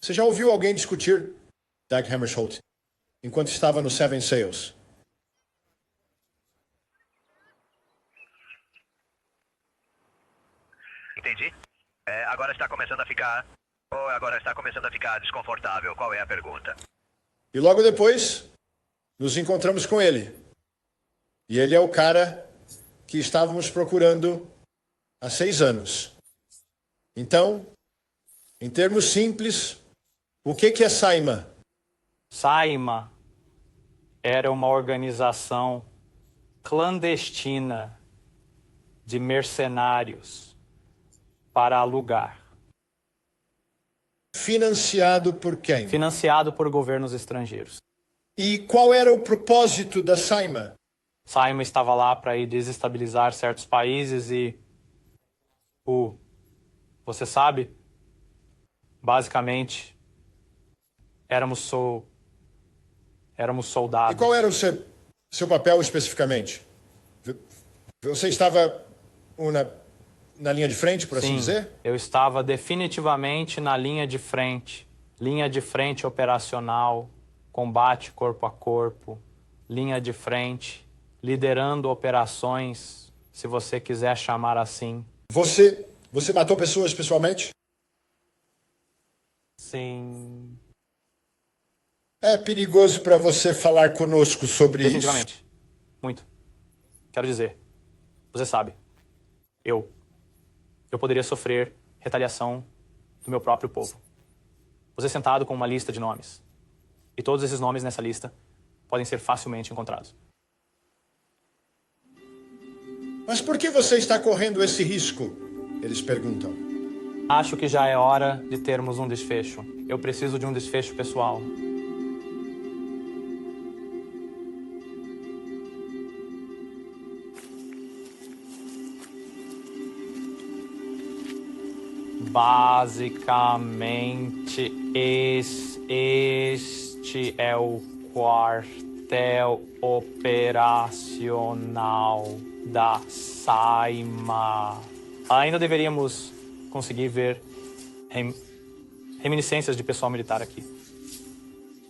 Speaker 17: você já ouviu alguém discutir Dag Hammarskjöld enquanto estava no Seven Sails?
Speaker 11: Entendi. Agora está começando a ficar desconfortável. Qual é a pergunta?
Speaker 17: E logo depois, nos encontramos com ele. E ele é o cara que estávamos procurando há 6 anos. Então, em termos simples, o que é Saima?
Speaker 13: Saima era uma organização clandestina de mercenários para alugar.
Speaker 17: Financiado por quem?
Speaker 13: Financiado por governos estrangeiros.
Speaker 17: E qual era o propósito da Saima?
Speaker 13: Saima estava lá para ir desestabilizar certos países e você sabe, basicamente éramos soldados.
Speaker 17: E qual era o seu papel especificamente? Você estava na linha de frente, por assim dizer?
Speaker 13: Eu estava definitivamente na linha de frente operacional, combate corpo a corpo, linha de frente, liderando operações, se você quiser chamar assim.
Speaker 17: Você matou pessoas pessoalmente?
Speaker 13: Sim.
Speaker 17: É perigoso para você falar conosco sobre isso.
Speaker 13: Definitivamente. Muito. Quero dizer, você sabe, eu poderia sofrer retaliação do meu próprio povo. Você é sentado com uma lista de nomes. E todos esses nomes nessa lista podem ser facilmente encontrados.
Speaker 17: Mas por que você está correndo esse risco? Eles perguntam.
Speaker 13: Acho que já é hora de termos um desfecho. Eu preciso de um desfecho pessoal. Basicamente, este é o quartel operacional da Saima. Ainda deveríamos conseguir ver reminiscências de pessoal militar aqui.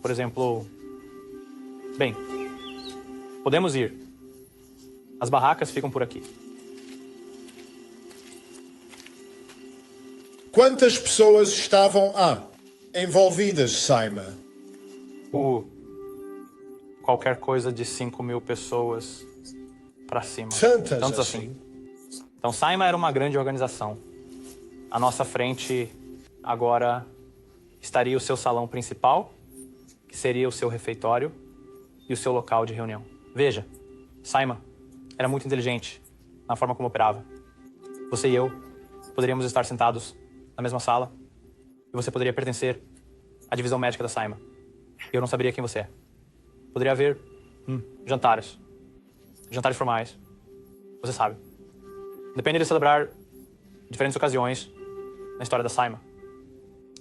Speaker 13: Por exemplo, bem, podemos ir. As barracas ficam por aqui.
Speaker 17: Quantas pessoas estavam envolvidas, Saima?
Speaker 13: Qualquer coisa de 5.000 pessoas para cima.
Speaker 17: Tantas
Speaker 13: assim. Então, Saima era uma grande organização. À nossa frente, agora, estaria o seu salão principal, que seria o seu refeitório e o seu local de reunião. Veja, Saima era muito inteligente na forma como operava. Você e eu poderíamos estar sentados na mesma sala e você poderia pertencer à divisão médica da Saima. E eu não saberia quem você é. Poderia haver jantares formais. Você sabe. Depende de celebrar diferentes ocasiões na história da Saima.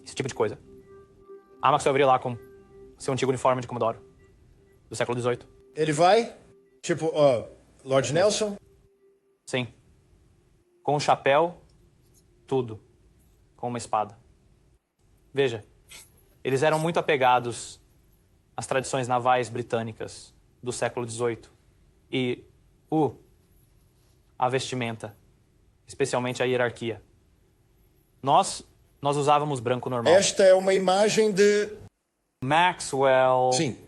Speaker 13: Esse tipo de coisa. A Maxwell viria lá com seu antigo uniforme de Comodoro do século XVIII.
Speaker 17: Ele vai? Tipo, Lord Nelson?
Speaker 13: Sim. Com um chapéu, tudo. Com uma espada. Veja, eles eram muito apegados às tradições navais britânicas do século XVIII. E a vestimenta, especialmente a hierarquia. Nós usávamos branco normal.
Speaker 17: Esta é uma imagem de...
Speaker 13: Maxwell.
Speaker 17: Sim.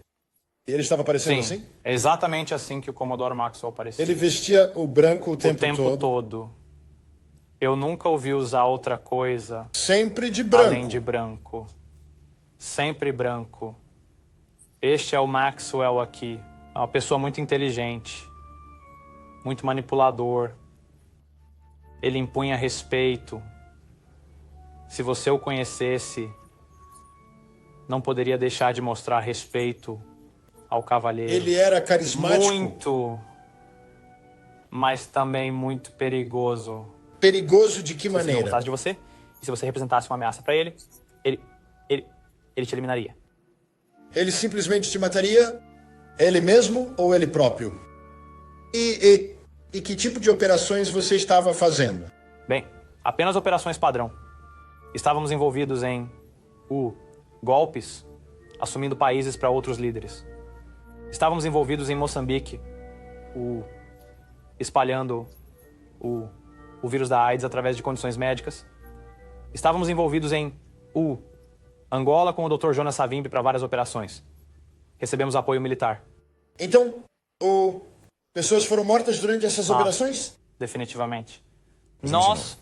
Speaker 17: Ele estava parecendo assim?
Speaker 13: É exatamente assim que o Comodoro Maxwell parecia.
Speaker 17: Ele vestia o branco o tempo
Speaker 13: todo. Eu nunca ouvi usar outra coisa.
Speaker 17: Sempre de branco.
Speaker 13: Além de branco. Sempre branco. Este é o Maxwell aqui. É uma pessoa muito inteligente. Muito manipulador. Ele impunha respeito. Se você o conhecesse, não poderia deixar de mostrar respeito ao cavalheiro.
Speaker 17: Ele era carismático?
Speaker 13: Muito. Mas também muito perigoso.
Speaker 17: Perigoso de que
Speaker 13: maneira? Se ele gostasse de você, e se você representasse uma ameaça para ele te eliminaria.
Speaker 17: Ele simplesmente te mataria? Ele mesmo ou ele próprio? E que tipo de operações você estava fazendo?
Speaker 13: Bem, apenas operações padrão. Estávamos envolvidos em golpes, assumindo países para outros líderes. Estávamos envolvidos em Moçambique, espalhando o vírus da AIDS através de condições médicas. Estávamos envolvidos em Angola com o Dr. Jonas Savimbi para várias operações. Recebemos apoio militar.
Speaker 17: Então, pessoas foram mortas durante essas operações?
Speaker 13: Definitivamente. Nós...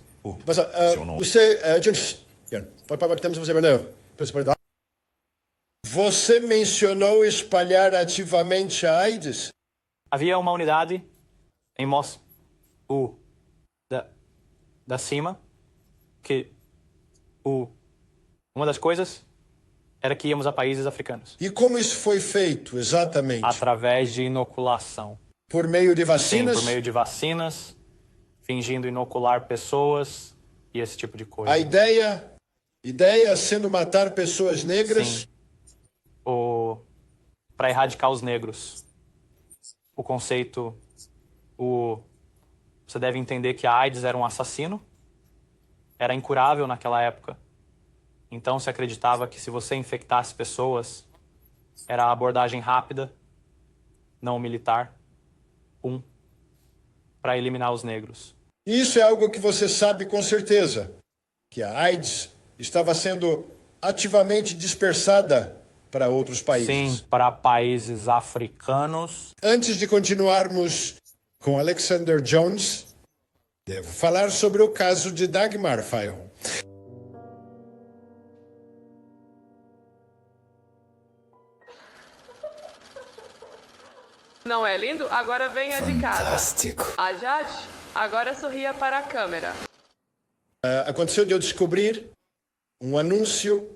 Speaker 17: Você mencionou espalhar ativamente a AIDS?
Speaker 13: Havia uma unidade em da cima que uma das coisas era que íamos a países africanos.
Speaker 17: E como isso foi feito, exatamente?
Speaker 13: Através de inoculação.
Speaker 17: Por meio de vacinas?
Speaker 13: Sim, por meio de vacinas, fingindo inocular pessoas e esse tipo de coisa.
Speaker 17: A ideia sendo matar pessoas negras?
Speaker 13: Sim. Para erradicar os negros. O conceito... Você deve entender que a AIDS era um assassino. Era incurável naquela época. Então se acreditava que se você infectasse pessoas, era a abordagem rápida, não militar, para eliminar os negros.
Speaker 17: Isso é algo que você sabe com certeza, que a AIDS estava sendo ativamente dispersada para outros países.
Speaker 13: Sim, para países africanos.
Speaker 17: Antes de continuarmos com Alexander Jones, devo falar sobre o caso de Dagmar Fayol.
Speaker 14: Não é lindo? Agora venha de casa.
Speaker 17: Fantástico.
Speaker 14: A Jade, agora sorria para a câmera.
Speaker 17: Aconteceu de eu descobrir um anúncio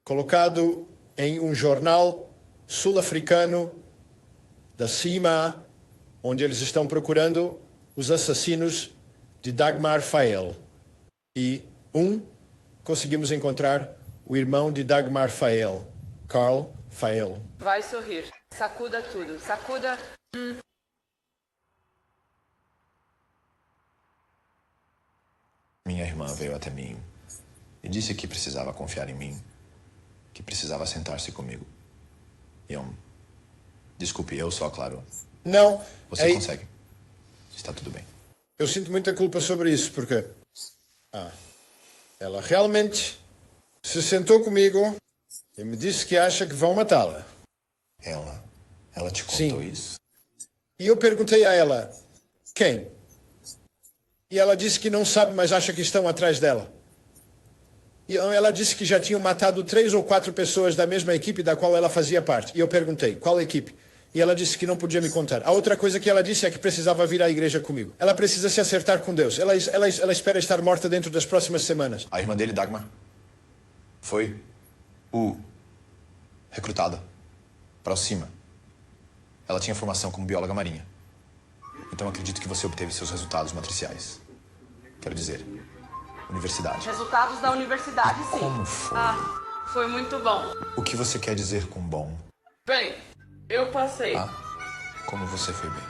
Speaker 17: colocado em um jornal sul-africano da CIMA, onde eles estão procurando os assassinos de Dagmar Fayol. E conseguimos encontrar o irmão de Dagmar Fayol, Carl Fayol.
Speaker 14: Vai sorrir. Sacuda tudo. Sacuda.
Speaker 5: Minha irmã veio até mim e disse que precisava confiar em mim, que precisava sentar-se comigo. Desculpe, eu só, claro.
Speaker 17: Não.
Speaker 5: Você consegue. Está tudo bem.
Speaker 17: Eu sinto muita culpa sobre isso, porque ela realmente se sentou comigo e me disse que acha que vão matá-la.
Speaker 5: Ela te contou isso?
Speaker 17: E eu perguntei a ela, quem? E ela disse que não sabe, mas acha que estão atrás dela. E ela disse que já tinham matado 3 ou 4 pessoas da mesma equipe da qual ela fazia parte. E eu perguntei, qual equipe? E ela disse que não podia me contar. A outra coisa que ela disse é que precisava vir à igreja comigo. Ela precisa se acertar com Deus. Ela espera estar morta dentro das próximas semanas.
Speaker 5: A irmã dele, Dagmar, foi recrutada para o CIMA. Ela tinha formação como bióloga marinha. Então acredito que você obteve seus resultados matriciais. Quero dizer, universidade.
Speaker 14: Resultados da universidade, sim.
Speaker 5: Como foi?
Speaker 14: Foi muito bom.
Speaker 5: O que você quer dizer com bom?
Speaker 14: Bem, eu passei.
Speaker 5: Como você foi bem.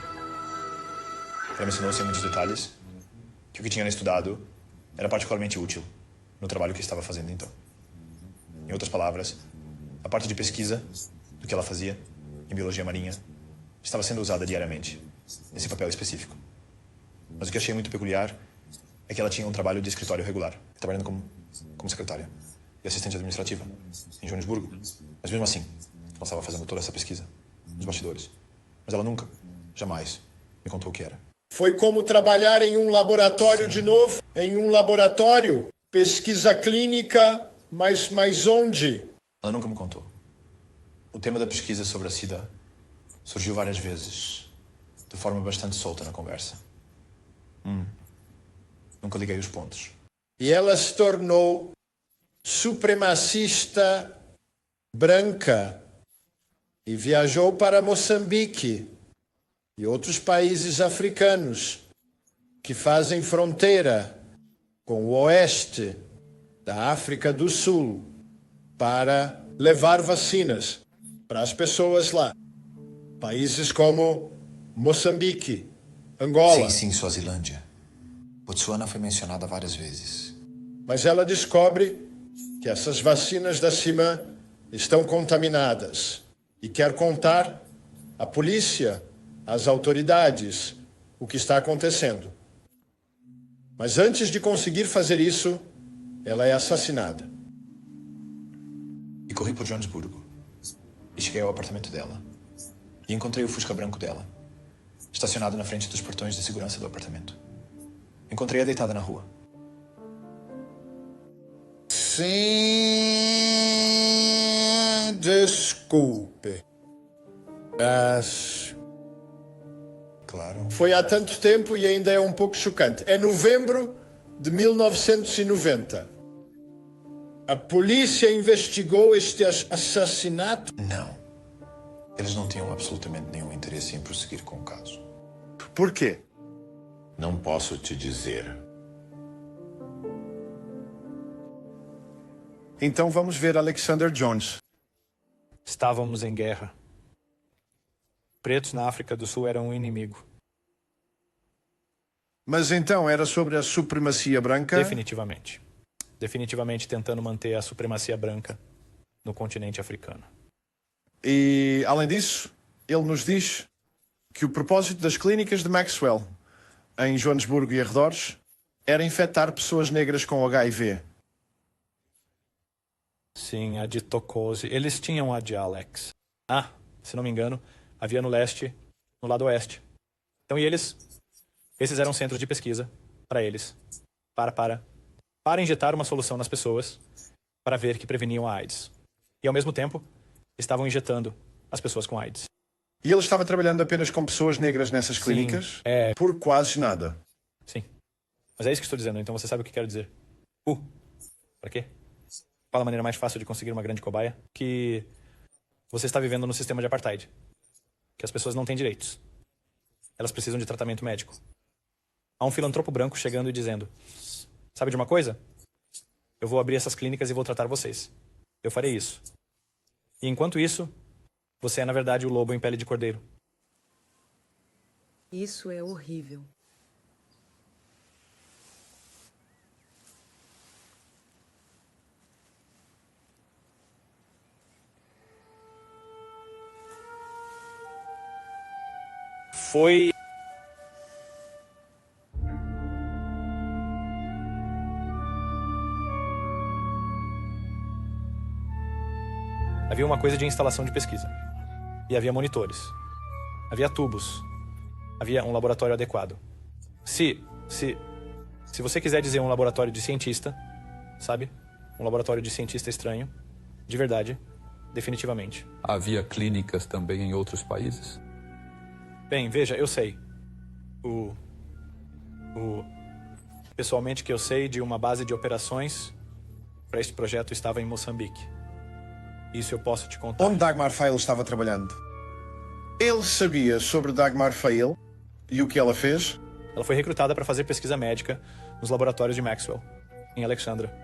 Speaker 5: Ela mencionou sem muitos detalhes que o que tinha estudado era particularmente útil no trabalho que estava fazendo então. Em outras palavras, a parte de pesquisa do que ela fazia em biologia marinha estava sendo usada diariamente nesse papel específico. Mas o que achei muito peculiar é que ela tinha um trabalho de escritório regular, trabalhando como secretária e assistente administrativa em Joanesburgo. Mas mesmo assim, ela estava fazendo toda essa pesquisa nos bastidores. Mas ela nunca, jamais, me contou o que era.
Speaker 17: Foi como trabalhar em um laboratório de novo. Em um laboratório, pesquisa clínica, mas onde?
Speaker 5: Ela nunca me contou. O tema da pesquisa sobre a SIDA surgiu várias vezes, de forma bastante solta na conversa. Nunca liguei os pontos.
Speaker 17: E ela se tornou supremacista branca e viajou para Moçambique e outros países africanos que fazem fronteira com o oeste da África do Sul para levar vacinas para as pessoas lá. Países como Moçambique, Angola.
Speaker 5: Sim, Suazilândia. Botsuana foi mencionada várias vezes.
Speaker 17: Mas ela descobre que essas vacinas da CIMA estão contaminadas e quer contar à polícia, às autoridades, o que está acontecendo. Mas antes de conseguir fazer isso, ela é assassinada.
Speaker 5: E corri por Joanesburgo. E cheguei ao apartamento dela. E encontrei o Fusca branco dela, estacionado na frente dos portões de segurança do apartamento. Encontrei-a deitada na rua.
Speaker 17: Sim, desculpe. Mas...
Speaker 5: Claro.
Speaker 17: Foi há tanto tempo e ainda é um pouco chocante. É novembro de 1990. A polícia investigou este assassinato?
Speaker 5: Não. Eles não tinham absolutamente nenhum interesse em prosseguir com o caso.
Speaker 17: Por quê?
Speaker 10: Não posso te dizer.
Speaker 17: Então vamos ver Alexander Jones.
Speaker 13: Estávamos em guerra. Pretos na África do Sul eram um inimigo.
Speaker 17: Mas então era sobre a supremacia branca?
Speaker 13: Definitivamente. Definitivamente tentando manter a supremacia branca no continente africano.
Speaker 17: E, além disso, ele nos diz que o propósito das clínicas de Maxwell, em Joanesburgo e arredores, era infectar pessoas negras com HIV.
Speaker 13: Sim, a de Tokose. Eles tinham a de Alex. Ah, se não me engano, havia no leste, no lado oeste. Então, esses eram centros de pesquisa para eles, para injetar uma solução nas pessoas, para ver que preveniam a AIDS. E, ao mesmo tempo, estavam injetando as pessoas com AIDS.
Speaker 17: E ele estava trabalhando apenas com pessoas negras nessas clínicas?
Speaker 13: Sim,
Speaker 17: por quase nada.
Speaker 13: Sim. Mas é isso que estou dizendo, então você sabe o que quero dizer. Para quê? Qual a maneira mais fácil de conseguir uma grande cobaia? Que você está vivendo no sistema de apartheid. Que as pessoas não têm direitos. Elas precisam de tratamento médico. Há um filantropo branco chegando e dizendo: sabe de uma coisa? Eu vou abrir essas clínicas e vou tratar vocês. Eu farei isso. E enquanto isso, você é, na verdade, o lobo em pele de cordeiro.
Speaker 6: Isso é horrível.
Speaker 13: Foi... Havia uma coisa de instalação de pesquisa. E havia monitores. Havia tubos. Havia um laboratório adequado. Se você quiser dizer um laboratório de cientista, sabe? Um laboratório de cientista estranho, de verdade, definitivamente.
Speaker 15: Havia clínicas também em outros países?
Speaker 13: Bem, veja, eu sei. Pessoalmente que eu sei de uma base de operações para este projeto estava em Moçambique. Isso eu posso te contar.
Speaker 17: Onde Dagmar Fail estava trabalhando? Ele sabia sobre Dagmar Fail e o que ela fez?
Speaker 13: Ela foi recrutada para fazer pesquisa médica nos laboratórios de Maxwell, em Alexandra.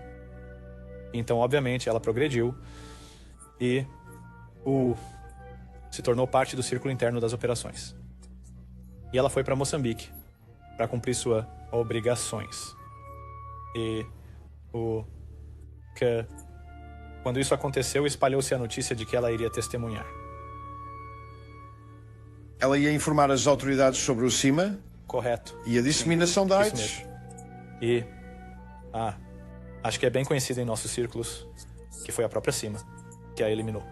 Speaker 13: Então, obviamente, ela progrediu e se tornou parte do círculo interno das operações. E ela foi para Moçambique para cumprir suas obrigações. E quando isso aconteceu, espalhou-se a notícia de que ela iria testemunhar.
Speaker 17: Ela ia informar as autoridades sobre o CIMA?
Speaker 13: Correto.
Speaker 17: E a disseminação da AIDS?
Speaker 13: Isso mesmo. E acho que é bem conhecido em nossos círculos que foi a própria CIMA que a eliminou.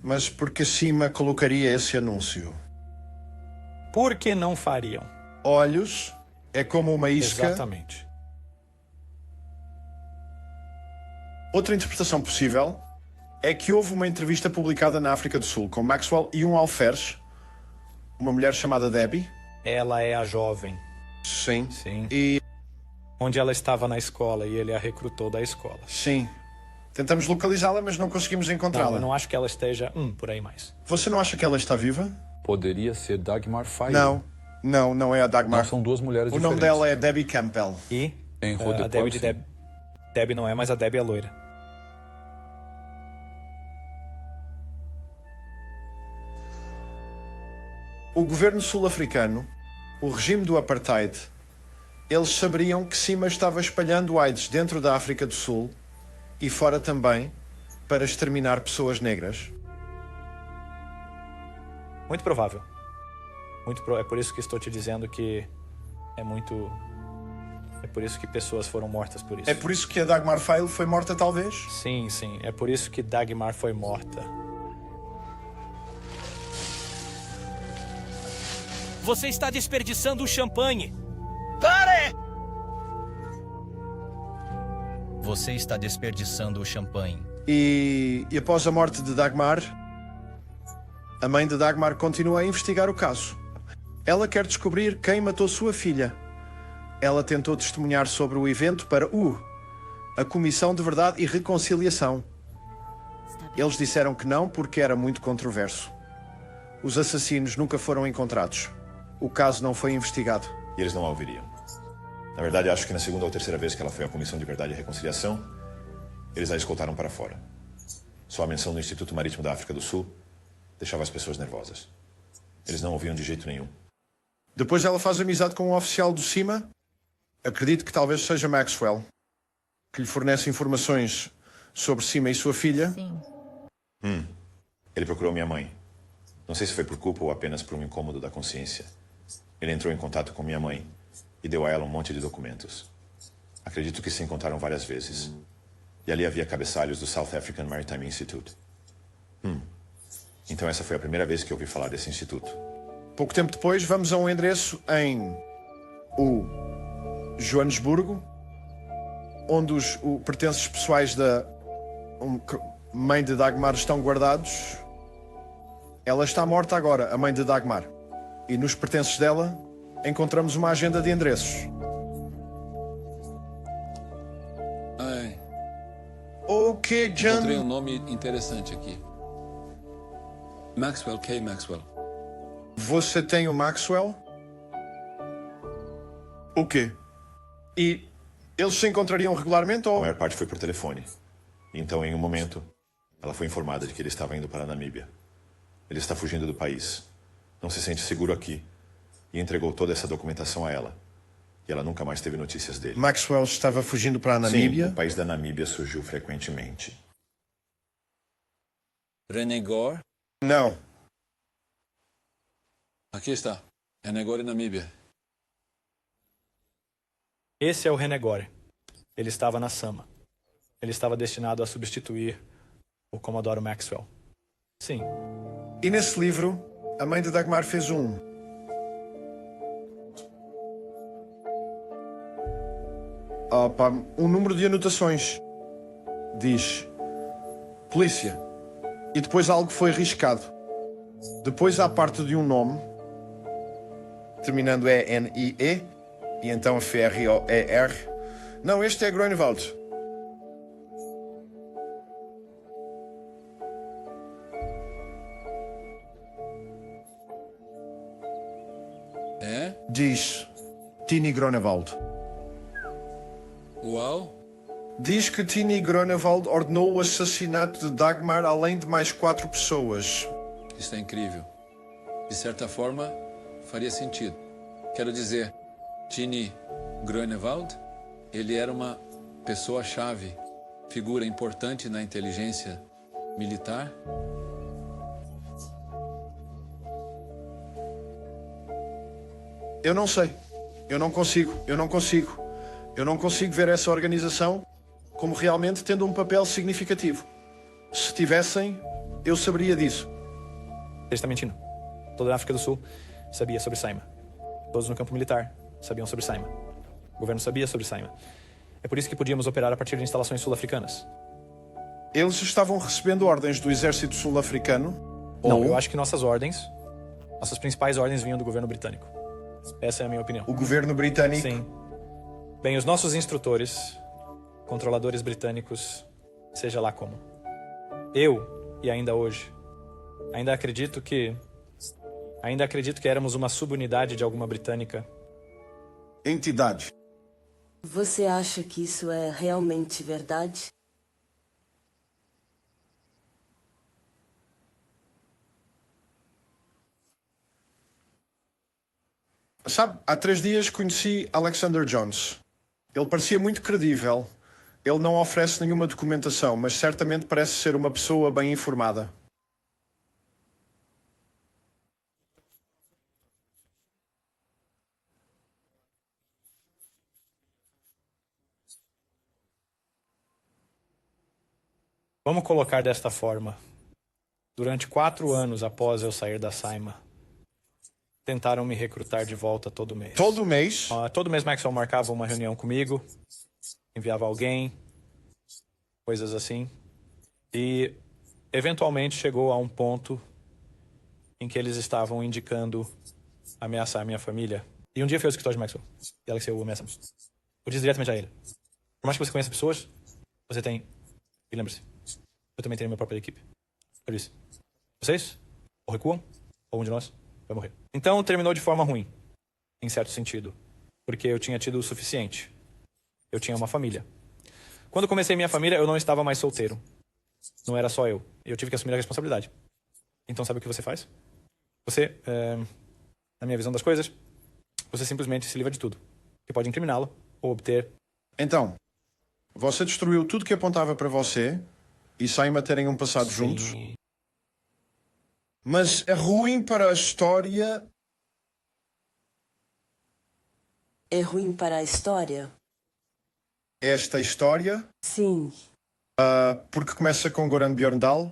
Speaker 17: Mas por que a CIMA colocaria esse anúncio?
Speaker 13: Por que não fariam?
Speaker 17: Olhos é como uma isca.
Speaker 13: Exatamente.
Speaker 17: Outra interpretação possível é que houve uma entrevista publicada na África do Sul com Maxwell e um alferes, uma mulher chamada Debbie.
Speaker 13: Ela é a jovem.
Speaker 17: Sim.
Speaker 13: Sim.
Speaker 17: E...
Speaker 13: onde ela estava na escola e ele a recrutou da escola.
Speaker 17: Sim. Tentamos localizá-la, mas não conseguimos encontrá-la.
Speaker 13: Não, eu não acho que ela esteja por aí mais.
Speaker 17: Você não acha que ela está viva?
Speaker 15: Poderia ser Dagmar Fail.
Speaker 17: Não é a Dagmar.
Speaker 15: Não, são duas mulheres
Speaker 17: diferentes.
Speaker 15: diferentes.
Speaker 17: O nome dela é Debbie Campbell.
Speaker 13: E
Speaker 15: em
Speaker 13: a Debbie de Debbie não é, mas a Debbie é loira.
Speaker 17: O governo sul-africano, o regime do apartheid, eles saberiam que CIMA estava espalhando AIDS dentro da África do Sul e fora também para exterminar pessoas negras?
Speaker 13: Muito provável. É por isso que estou te dizendo que é por isso que pessoas foram mortas por isso.
Speaker 17: É por isso que a Dagmar Fail foi morta, talvez?
Speaker 13: Sim. É por isso que Dagmar foi morta.
Speaker 22: Você está desperdiçando o champanhe.
Speaker 23: Pare!
Speaker 22: Você está desperdiçando o champanhe.
Speaker 17: E após a morte de Dagmar, a mãe de Dagmar continua a investigar o caso. Ela quer descobrir quem matou sua filha. Ela tentou testemunhar sobre o evento para a Comissão de Verdade e Reconciliação. Eles disseram que não porque era muito controverso. Os assassinos nunca foram encontrados. O caso não foi investigado.
Speaker 5: E eles não a ouviriam. Na verdade, acho que na segunda ou terceira vez que ela foi à Comissão de Verdade e Reconciliação, eles a escoltaram para fora. Só a menção do Instituto Marítimo da África do Sul deixava as pessoas nervosas. Eles não ouviam de jeito nenhum.
Speaker 17: Depois ela faz amizade com um oficial do CIMA. Acredito que talvez seja Maxwell, que lhe fornece informações sobre CIMA e sua filha.
Speaker 2: Sim.
Speaker 5: Ele procurou minha mãe. Não sei se foi por culpa ou apenas por um incômodo da consciência. Ele entrou em contato com minha mãe e deu a ela um monte de documentos. Acredito que se encontraram várias vezes. E ali havia cabeçalhos do South African Maritime Institute. Então essa foi a primeira vez que eu ouvi falar desse instituto.
Speaker 17: Pouco tempo depois, vamos a um endereço em Joanesburgo, onde os pertences pessoais da mãe de Dagmar estão guardados. Ela está morta agora, a mãe de Dagmar. E nos pertences dela encontramos uma agenda de endereços.
Speaker 15: Ai.
Speaker 17: Ok, John.
Speaker 15: Encontrei um nome interessante aqui. Maxwell K. Maxwell.
Speaker 17: Você tem o Maxwell? O quê? E eles se encontrariam regularmente ou...
Speaker 5: A maior parte foi por telefone. Então, em um momento, ela foi informada de que ele estava indo para a Namíbia. Ele está fugindo do país. Não se sente seguro aqui. E entregou toda essa documentação a ela. E ela nunca mais teve notícias dele.
Speaker 17: Maxwell estava fugindo para a Namíbia?
Speaker 5: Sim, o país da Namíbia surgiu frequentemente.
Speaker 15: Renegor?
Speaker 17: Não.
Speaker 15: Aqui está. Renegor e Namíbia.
Speaker 13: Esse é o Renegore. Ele estava na Sama. Ele estava destinado a substituir o Comodoro Maxwell. Sim.
Speaker 17: E nesse livro, a mãe de Dagmar fez um número de anotações. Diz polícia. E depois algo foi riscado. Depois há parte de um nome, terminando E-N-I-E, e então F-R-O-E-R. Não, este é Groenewald.
Speaker 15: É?
Speaker 17: Diz Tini Groenewald.
Speaker 15: Uau!
Speaker 17: Diz que Tini Groenewald ordenou o assassinato de Dagmar além de mais 4 pessoas.
Speaker 15: Isso é incrível. De certa forma, faria sentido. Quero dizer, Tini Groenewald, ele era uma pessoa-chave, figura importante na inteligência militar.
Speaker 17: Eu não sei. Eu não consigo ver essa organização como realmente tendo um papel significativo. Se tivessem, eu saberia disso.
Speaker 13: Ele está mentindo. Toda a África do Sul sabia sobre Saima. Todos no campo militar sabiam sobre Saima. O governo sabia sobre Saima. É por isso que podíamos operar a partir de instalações sul-africanas.
Speaker 17: Eles estavam recebendo ordens do exército sul-africano?
Speaker 13: Não, eu acho que nossas principais ordens vinham do governo britânico. Essa é a minha opinião.
Speaker 17: O governo britânico?
Speaker 13: Sim. Bem, os nossos instrutores, controladores britânicos, seja lá como. Eu, e ainda hoje, ainda acredito que éramos uma subunidade de alguma britânica.
Speaker 17: Entidade.
Speaker 6: Você acha que isso é realmente verdade?
Speaker 17: Sabe, há 3 dias conheci Alexander Jones. Ele parecia muito credível. Ele não oferece nenhuma documentação, mas certamente parece ser uma pessoa bem informada.
Speaker 13: Vamos colocar desta forma. Durante 4 anos após eu sair da Saima, tentaram me recrutar de volta todo mês.
Speaker 17: Todo mês?
Speaker 13: Todo mês Maxwell marcava uma reunião comigo, enviava alguém, coisas assim. E, eventualmente, chegou a um ponto em que eles estavam indicando ameaçar a minha família. E um dia fui ao escritório de Maxwell, e Alex, eu ameaçamos. Eu disse diretamente a ele: por mais que você conheça pessoas, você tem... E lembre-se, eu também tenho minha própria equipe. Eu disse: vocês ou recuam, ou um de nós vai morrer. Então terminou de forma ruim, em certo sentido, porque eu tinha tido o suficiente. Eu tinha uma família. Quando comecei minha família, eu não estava mais solteiro. Não era só eu. Eu tive que assumir a responsabilidade. Então sabe o que você faz? Você, na minha visão das coisas, você simplesmente se livra de tudo, que pode incriminá-lo ou obter...
Speaker 17: Então, você destruiu tudo que apontava para você e Saima terem um passado juntos? Mas é ruim para a história...
Speaker 6: É ruim para a história?
Speaker 17: esta história?
Speaker 6: Sim.
Speaker 17: Porque começa com Goran Bjorndal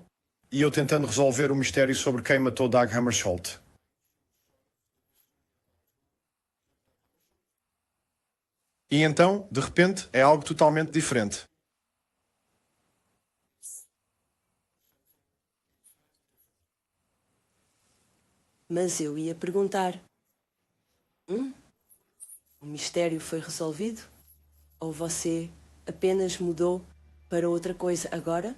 Speaker 17: e eu tentando resolver o mistério sobre quem matou Dag Hammarskjöld. E então, de repente, é algo totalmente diferente.
Speaker 6: Mas eu ia perguntar. O mistério foi resolvido? Ou você apenas mudou para outra coisa agora?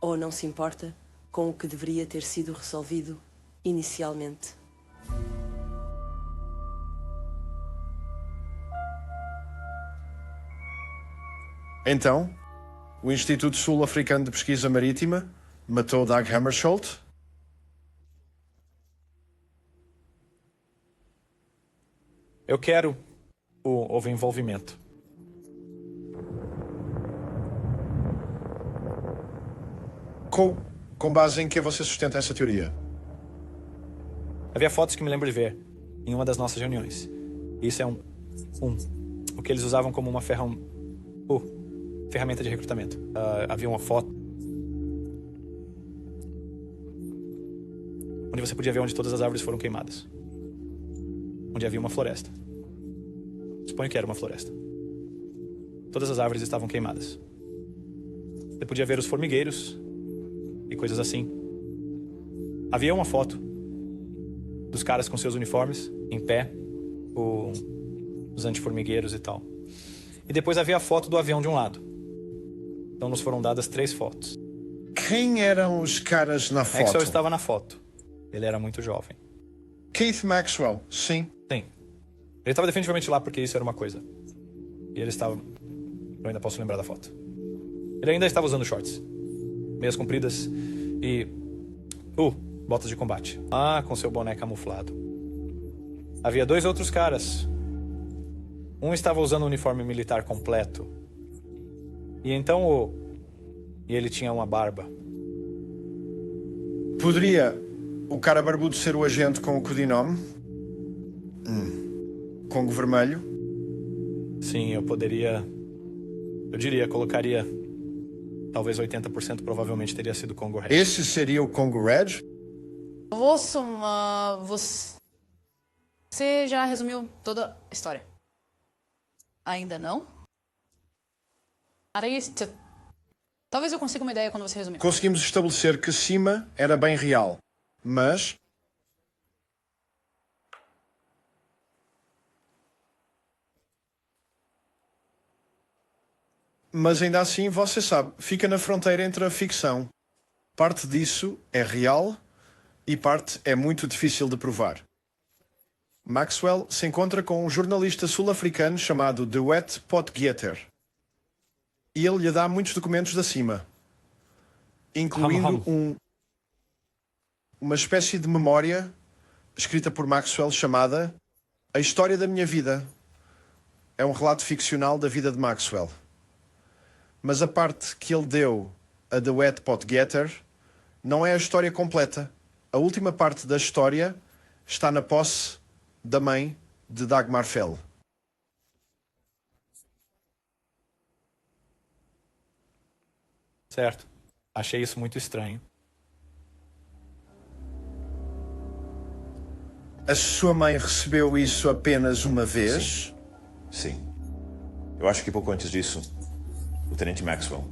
Speaker 6: Ou não se importa com o que deveria ter sido resolvido inicialmente?
Speaker 17: Então, o Instituto Sul-Africano de Pesquisa Marítima matou Dag Hammarskjöld?
Speaker 13: Eu quero houve envolvimento.
Speaker 17: Com base em que você sustenta essa teoria?
Speaker 13: Havia fotos que me lembro de ver em uma das nossas reuniões. Isso é o que eles usavam como uma ferramenta de recrutamento. Havia uma foto onde você podia ver onde todas as árvores foram queimadas. Onde havia uma floresta. Suponho que era uma floresta. Todas as árvores estavam queimadas. Você podia ver os formigueiros e coisas assim. Havia uma foto dos caras com seus uniformes, em pé, os antiformigueiros e tal. E depois havia a foto do avião de um lado. Então nos foram dadas 3 fotos.
Speaker 17: Quem eram os caras na foto?
Speaker 13: Maxwell estava na foto. Ele era muito jovem.
Speaker 17: Keith Maxwell, sim.
Speaker 13: Sim. Ele estava definitivamente lá porque isso era uma coisa. E ele estava... Eu ainda posso lembrar da foto. Ele ainda estava usando shorts. Meias compridas e... botas de combate. Com seu boné camuflado. Havia 2 outros caras. Um estava usando um uniforme militar completo. E então E ele tinha uma barba.
Speaker 17: Poderia o cara barbudo ser o agente com o codinome? Congo Vermelho?
Speaker 13: Sim, eu colocaria... Talvez 80% provavelmente teria sido Congo Red.
Speaker 17: Esse seria o Congo Red?
Speaker 2: Você já resumiu toda a história? Ainda não? Talvez eu consiga uma ideia quando você resumir.
Speaker 17: Conseguimos estabelecer que Cima era bem real, mas... Mas ainda assim, você sabe, fica na fronteira entre a ficção. Parte disso é real e parte é muito difícil de provar. Maxwell se encontra com um jornalista sul-africano chamado De Wet Potgieter. E ele lhe dá muitos documentos da Cima, incluindo uma espécie de memória escrita por Maxwell chamada A História da Minha Vida. É um relato ficcional da vida de Maxwell. Mas a parte que ele deu a The Wet Potgieter não é a história completa. A última parte da história está na posse da mãe de Dagmar Fell.
Speaker 13: Certo. Achei isso muito estranho.
Speaker 17: A sua mãe recebeu isso apenas uma vez?
Speaker 5: Sim. Eu acho que pouco antes disso, o Tenente Maxwell,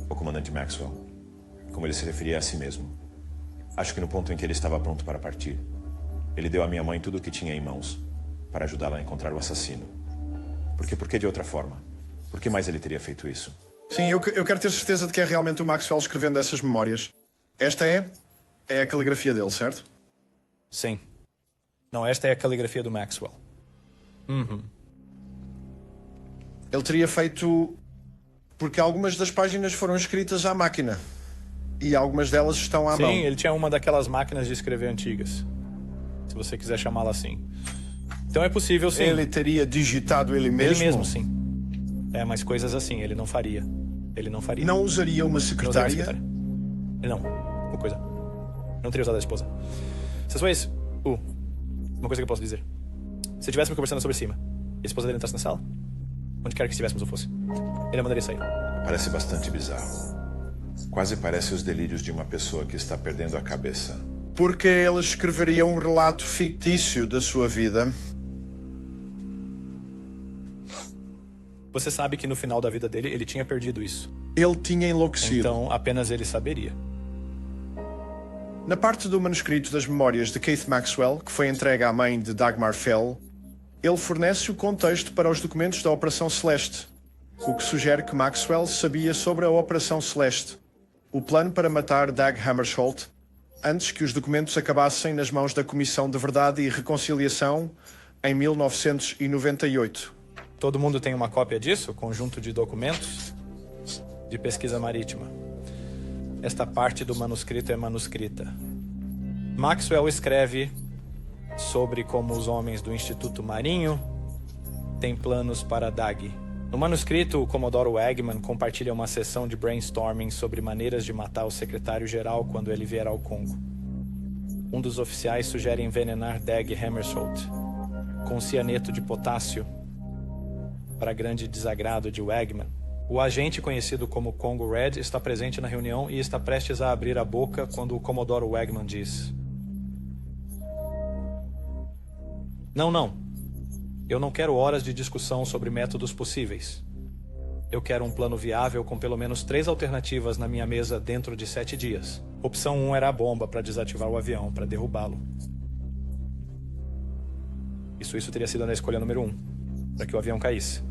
Speaker 5: o Comandante Maxwell, como ele se referia a si mesmo, acho que no ponto em que ele estava pronto para partir, ele deu à minha mãe tudo o que tinha em mãos para ajudá-la a encontrar o assassino. Porque por que de outra forma? Por que mais ele teria feito isso?
Speaker 17: Sim, eu quero ter certeza de que é realmente o Maxwell escrevendo essas memórias. Esta é a caligrafia dele, certo?
Speaker 13: Sim. Não, esta é a caligrafia do Maxwell.
Speaker 17: Ele teria feito... Porque algumas das páginas foram escritas à máquina. E algumas delas estão à mão.
Speaker 13: Sim, ele tinha uma daquelas máquinas de escrever antigas. Se você quiser chamá-la assim. Então é possível, sim.
Speaker 17: Ele teria digitado ele mesmo?
Speaker 13: Ele mesmo, sim. Mas coisas assim, ele não faria. Ele não faria.
Speaker 17: Não usaria uma secretária?
Speaker 13: Ele não. Uma coisa. Não teria usado a esposa. Vocês, uma coisa que eu posso dizer. Se estivéssemos conversando sobre Cima e a esposa dele entrasse na sala, onde quer que estivéssemos ou fosse, ele a mandaria sair.
Speaker 10: Parece bastante bizarro. Quase parece os delírios de uma pessoa que está perdendo a cabeça.
Speaker 17: Porque ele escreveria um relato fictício da sua vida.
Speaker 13: Você sabe que no final da vida dele, ele tinha perdido isso.
Speaker 17: Ele tinha enlouquecido.
Speaker 13: Então, apenas ele saberia.
Speaker 17: Na parte do manuscrito das memórias de Keith Maxwell, que foi entregue à mãe de Dagmar Fell, ele fornece o contexto para os documentos da Operação Celeste, o que sugere que Maxwell sabia sobre a Operação Celeste, o plano para matar Dag Hammarskjöld, antes que os documentos acabassem nas mãos da Comissão de Verdade e Reconciliação em 1998.
Speaker 13: Todo mundo tem uma cópia disso? Conjunto de documentos de pesquisa marítima. Esta parte do manuscrito é manuscrita. Maxwell escreve sobre como os homens do Instituto Marinho têm planos para Dag. No manuscrito, o Comodoro Eggman compartilha uma sessão de brainstorming sobre maneiras de matar o secretário-geral quando ele vier ao Congo. Um dos oficiais sugere envenenar Dag Hammarskjöld com cianeto de potássio, para grande desagrado de Eggman. O agente conhecido como Congo Red está presente na reunião e está prestes a abrir a boca quando o Comodoro Eggman diz: Não. Eu não quero horas de discussão sobre métodos possíveis. Eu quero um plano viável com pelo menos 3 alternativas na minha mesa dentro de 7 dias. Opção 1 era a bomba para desativar o avião, para derrubá-lo. Isso teria sido a escolha número 1, para que o avião caísse.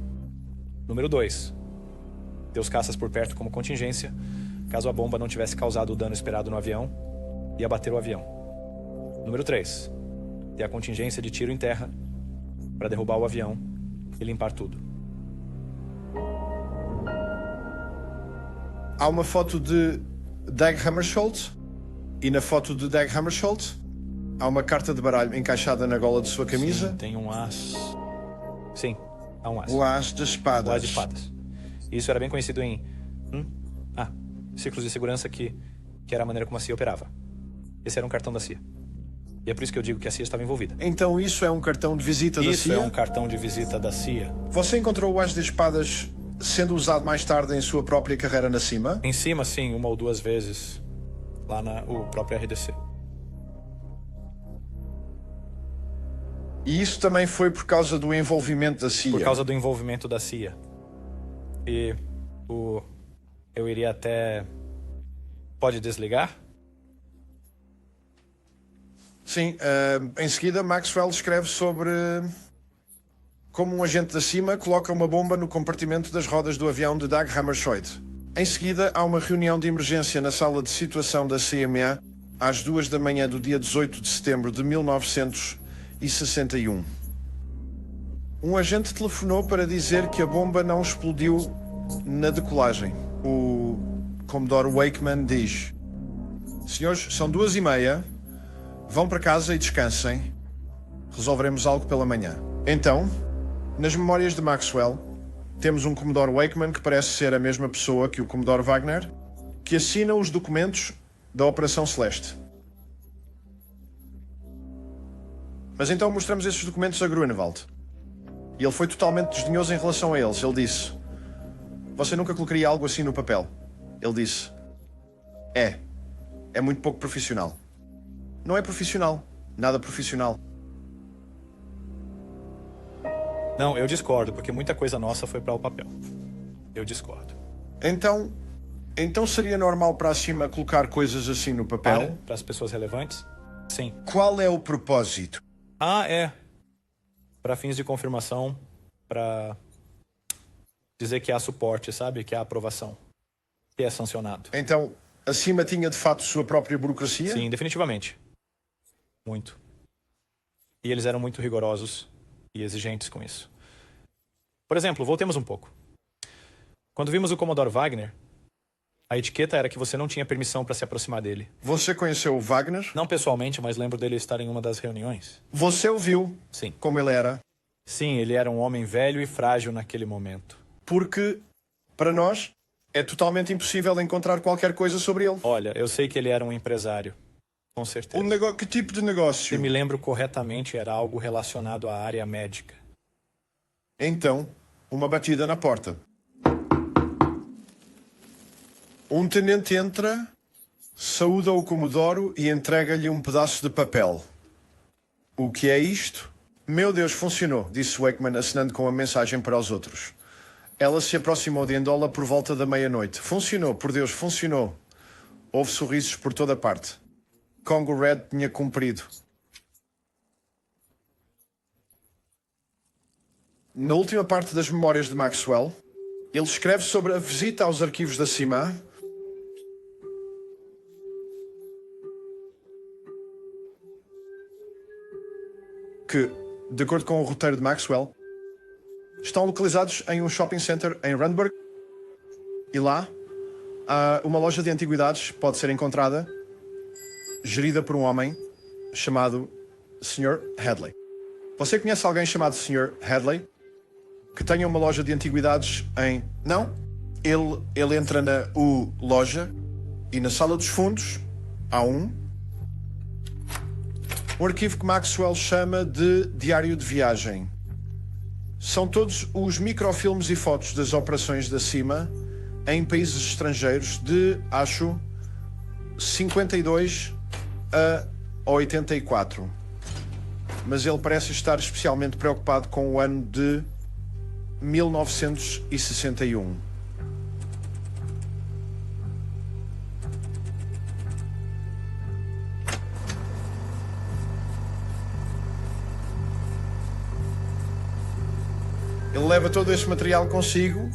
Speaker 13: Número 2, ter os caças por perto como contingência, caso a bomba não tivesse causado o dano esperado no avião, e abater o avião. Número 3, ter a contingência de tiro em terra, para derrubar o avião e limpar tudo.
Speaker 17: Há uma foto de Dag Hammarskjöld, e na foto de Dag Hammarskjöld há uma carta de baralho encaixada na gola de sua camisa.
Speaker 13: Sim, tem um as. Sim, há um as.
Speaker 17: O as de espadas.
Speaker 13: O as de espadas. Isso era bem conhecido em círculos de segurança, que era a maneira como a CIA operava. Esse era um cartão da CIA. E é por isso que eu digo que a CIA estava envolvida.
Speaker 17: Então isso é um cartão de visita da CIA?
Speaker 13: Isso é um cartão de visita da CIA.
Speaker 17: Você encontrou o as de espadas sendo usado mais tarde em sua própria carreira na cima?
Speaker 13: Em cima, sim, 1 ou 2 vezes. Lá o próprio RDC.
Speaker 17: E isso também foi por causa do envolvimento da CIA?
Speaker 13: Por causa do envolvimento da CIA. E eu iria até... Pode desligar?
Speaker 17: Sim, em seguida Maxwell escreve sobre como um agente da CIMA coloca uma bomba no compartimento das rodas do avião de Dag Hammarskjöld. Em seguida, há uma reunião de emergência na sala de situação da CMA às 2 da manhã do dia 18 de setembro de 1961. Um agente telefonou para dizer que a bomba não explodiu na decolagem. O Comodoro Wakeman diz: Senhores, são 2h30, vão para casa e descansem. Resolveremos algo pela manhã. Então, nas memórias de Maxwell, temos um Comodoro Wakeman que parece ser a mesma pessoa que o Comodoro Wagner, que assina os documentos da Operação Celeste. Mas então mostramos esses documentos a Grunewald. E ele foi totalmente desdenhoso em relação a eles. Ele disse: Você nunca colocaria algo assim no papel. Ele disse: É muito pouco profissional. Não é profissional. Nada profissional.
Speaker 13: Não, eu discordo, porque muita coisa nossa foi para o papel. Eu discordo.
Speaker 17: Então seria normal para cima colocar coisas assim no papel?
Speaker 13: Para as pessoas relevantes? Sim.
Speaker 17: Qual é o propósito?
Speaker 13: É. Para fins de confirmação, para dizer que há suporte, sabe? Que há aprovação. Que é sancionado.
Speaker 17: Então, a CIMA tinha de fato sua própria burocracia?
Speaker 13: Sim, definitivamente. Muito. E eles eram muito rigorosos e exigentes com isso. Por exemplo, voltemos um pouco. Quando vimos o Comodoro Wagner, a etiqueta era que você não tinha permissão para se aproximar dele.
Speaker 17: Você conheceu o Wagner?
Speaker 13: Não pessoalmente, mas lembro dele estar em uma das reuniões.
Speaker 17: Você o viu?
Speaker 13: Sim.
Speaker 17: Como ele era?
Speaker 13: Sim, ele era um homem velho e frágil naquele momento.
Speaker 17: Porque, para nós, é totalmente impossível encontrar qualquer coisa sobre ele.
Speaker 13: Olha, eu sei que ele era um empresário. Com certeza.
Speaker 17: Que tipo de negócio?
Speaker 13: Se me lembro corretamente, era algo relacionado à área médica.
Speaker 17: Então, uma batida na porta. Um tenente entra, saúda o Comodoro e entrega-lhe um pedaço de papel. O que é isto? Meu Deus, funcionou, disse Wakeman, acenando com a mensagem para os outros. Ela se aproximou de Endola por volta da meia-noite. Funcionou, por Deus, funcionou. Houve sorrisos por toda parte. Congo Red tinha cumprido. Na última parte das memórias de Maxwell, ele escreve sobre a visita aos arquivos da CIMA, que, de acordo com o roteiro de Maxwell, estão localizados em um shopping center em Randburg e lá uma loja de antiguidades pode ser encontrada, gerida por um homem chamado Sr. Hadley. Você conhece alguém chamado Sr. Hadley que tenha uma loja de antiguidades em... Não? Ele entra na loja e na sala dos fundos há um arquivo que Maxwell chama de diário de viagem. São todos os microfilmes e fotos das operações da CIMA em países estrangeiros de, acho, 52 a 84. Mas ele parece estar especialmente preocupado com o ano de 1961. Ele leva todo esse material consigo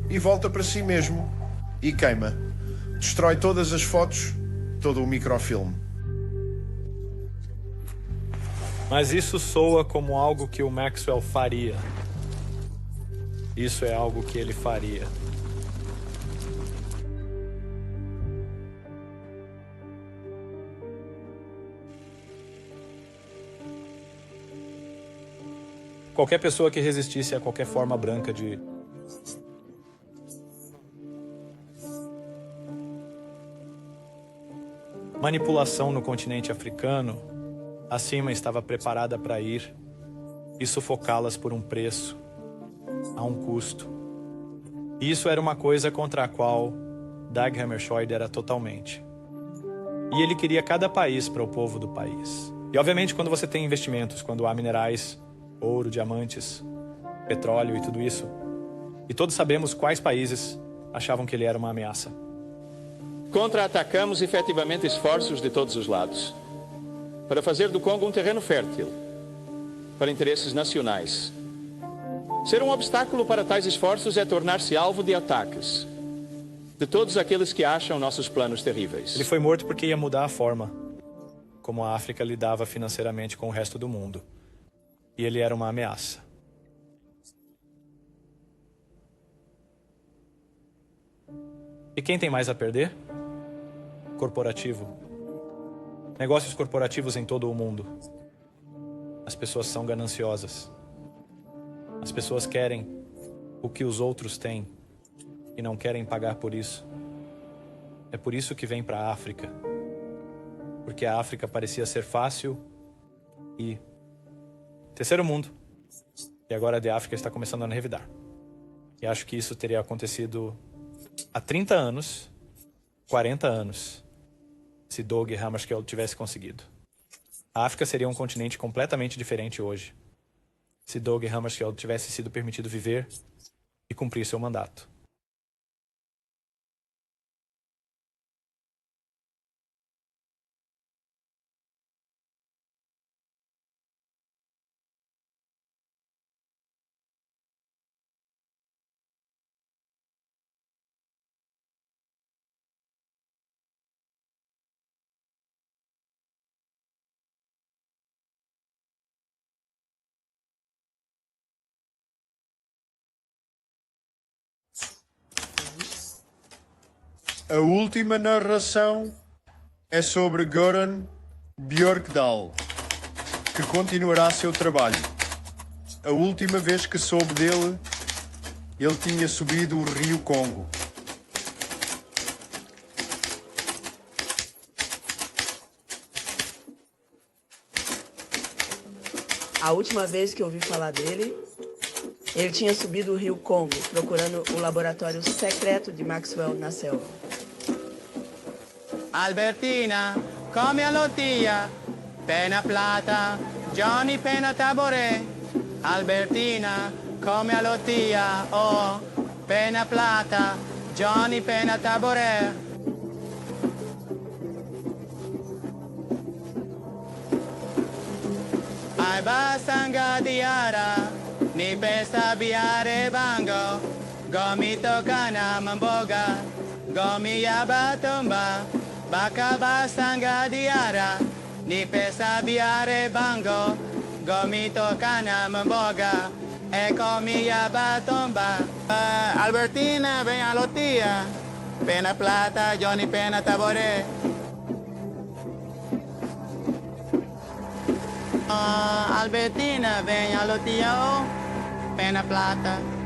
Speaker 17: e volta para si mesmo e queima. Destrói todas as fotos, todo o microfilme.
Speaker 13: Mas isso soa como algo que o Maxwell faria. Isso é algo que ele faria. Qualquer pessoa que resistisse a qualquer forma branca de... manipulação no continente africano, a CIMA estava preparada para ir e sufocá-las por um preço, a um custo. E isso era uma coisa contra a qual Dag Hammarskjöld era totalmente. E ele queria cada país para o povo do país. E obviamente quando você tem investimentos, quando há minerais, ouro, diamantes, petróleo e tudo isso, e todos sabemos quais países achavam que ele era uma ameaça.
Speaker 3: Contra-atacamos efetivamente esforços de todos os lados para fazer do Congo um terreno fértil para interesses nacionais. Ser um obstáculo para tais esforços é tornar-se alvo de ataques de todos aqueles que acham nossos planos terríveis.
Speaker 13: Ele foi morto porque ia mudar a forma como a África lidava financeiramente com o resto do mundo. E ele era uma ameaça. E quem tem mais a perder? Corporativo. Negócios corporativos em todo o mundo. As pessoas são gananciosas. As pessoas querem o que os outros têm e não querem pagar por isso. É por isso que vem para a África. Porque a África parecia ser fácil e... terceiro mundo. E agora a África está começando a revidar. E acho que isso teria acontecido há 30 anos, 40 anos, se Dag Hammarskjöld tivesse conseguido. A África seria um continente completamente diferente hoje, se Dag Hammarskjöld tivesse sido permitido viver e cumprir seu mandato.
Speaker 17: A última narração é sobre Göran Björkdal, que continuará seu trabalho. A última vez que soube dele, ele tinha subido o rio Congo.
Speaker 6: A última vez que eu ouvi falar dele, Ele tinha subido o rio Congo, procurando o laboratório secreto de Maxwell na selva.
Speaker 1: Albertina, come a lotia, pena plata, Johnny pena taboré. Albertina, come a lotia, oh, pena plata, Johnny pena taboré. Ai basanga diara, ni pesa biare bango, gomi tokana mamboga, gomi yabatumba, baka basanga diara, ni pesa biare bango, gomi tokana mamboga, e comi yabatumba. Albertina, ven a lotia, pena plata, Johnny pena taboré. Albertina, ven a lotia, pena plata.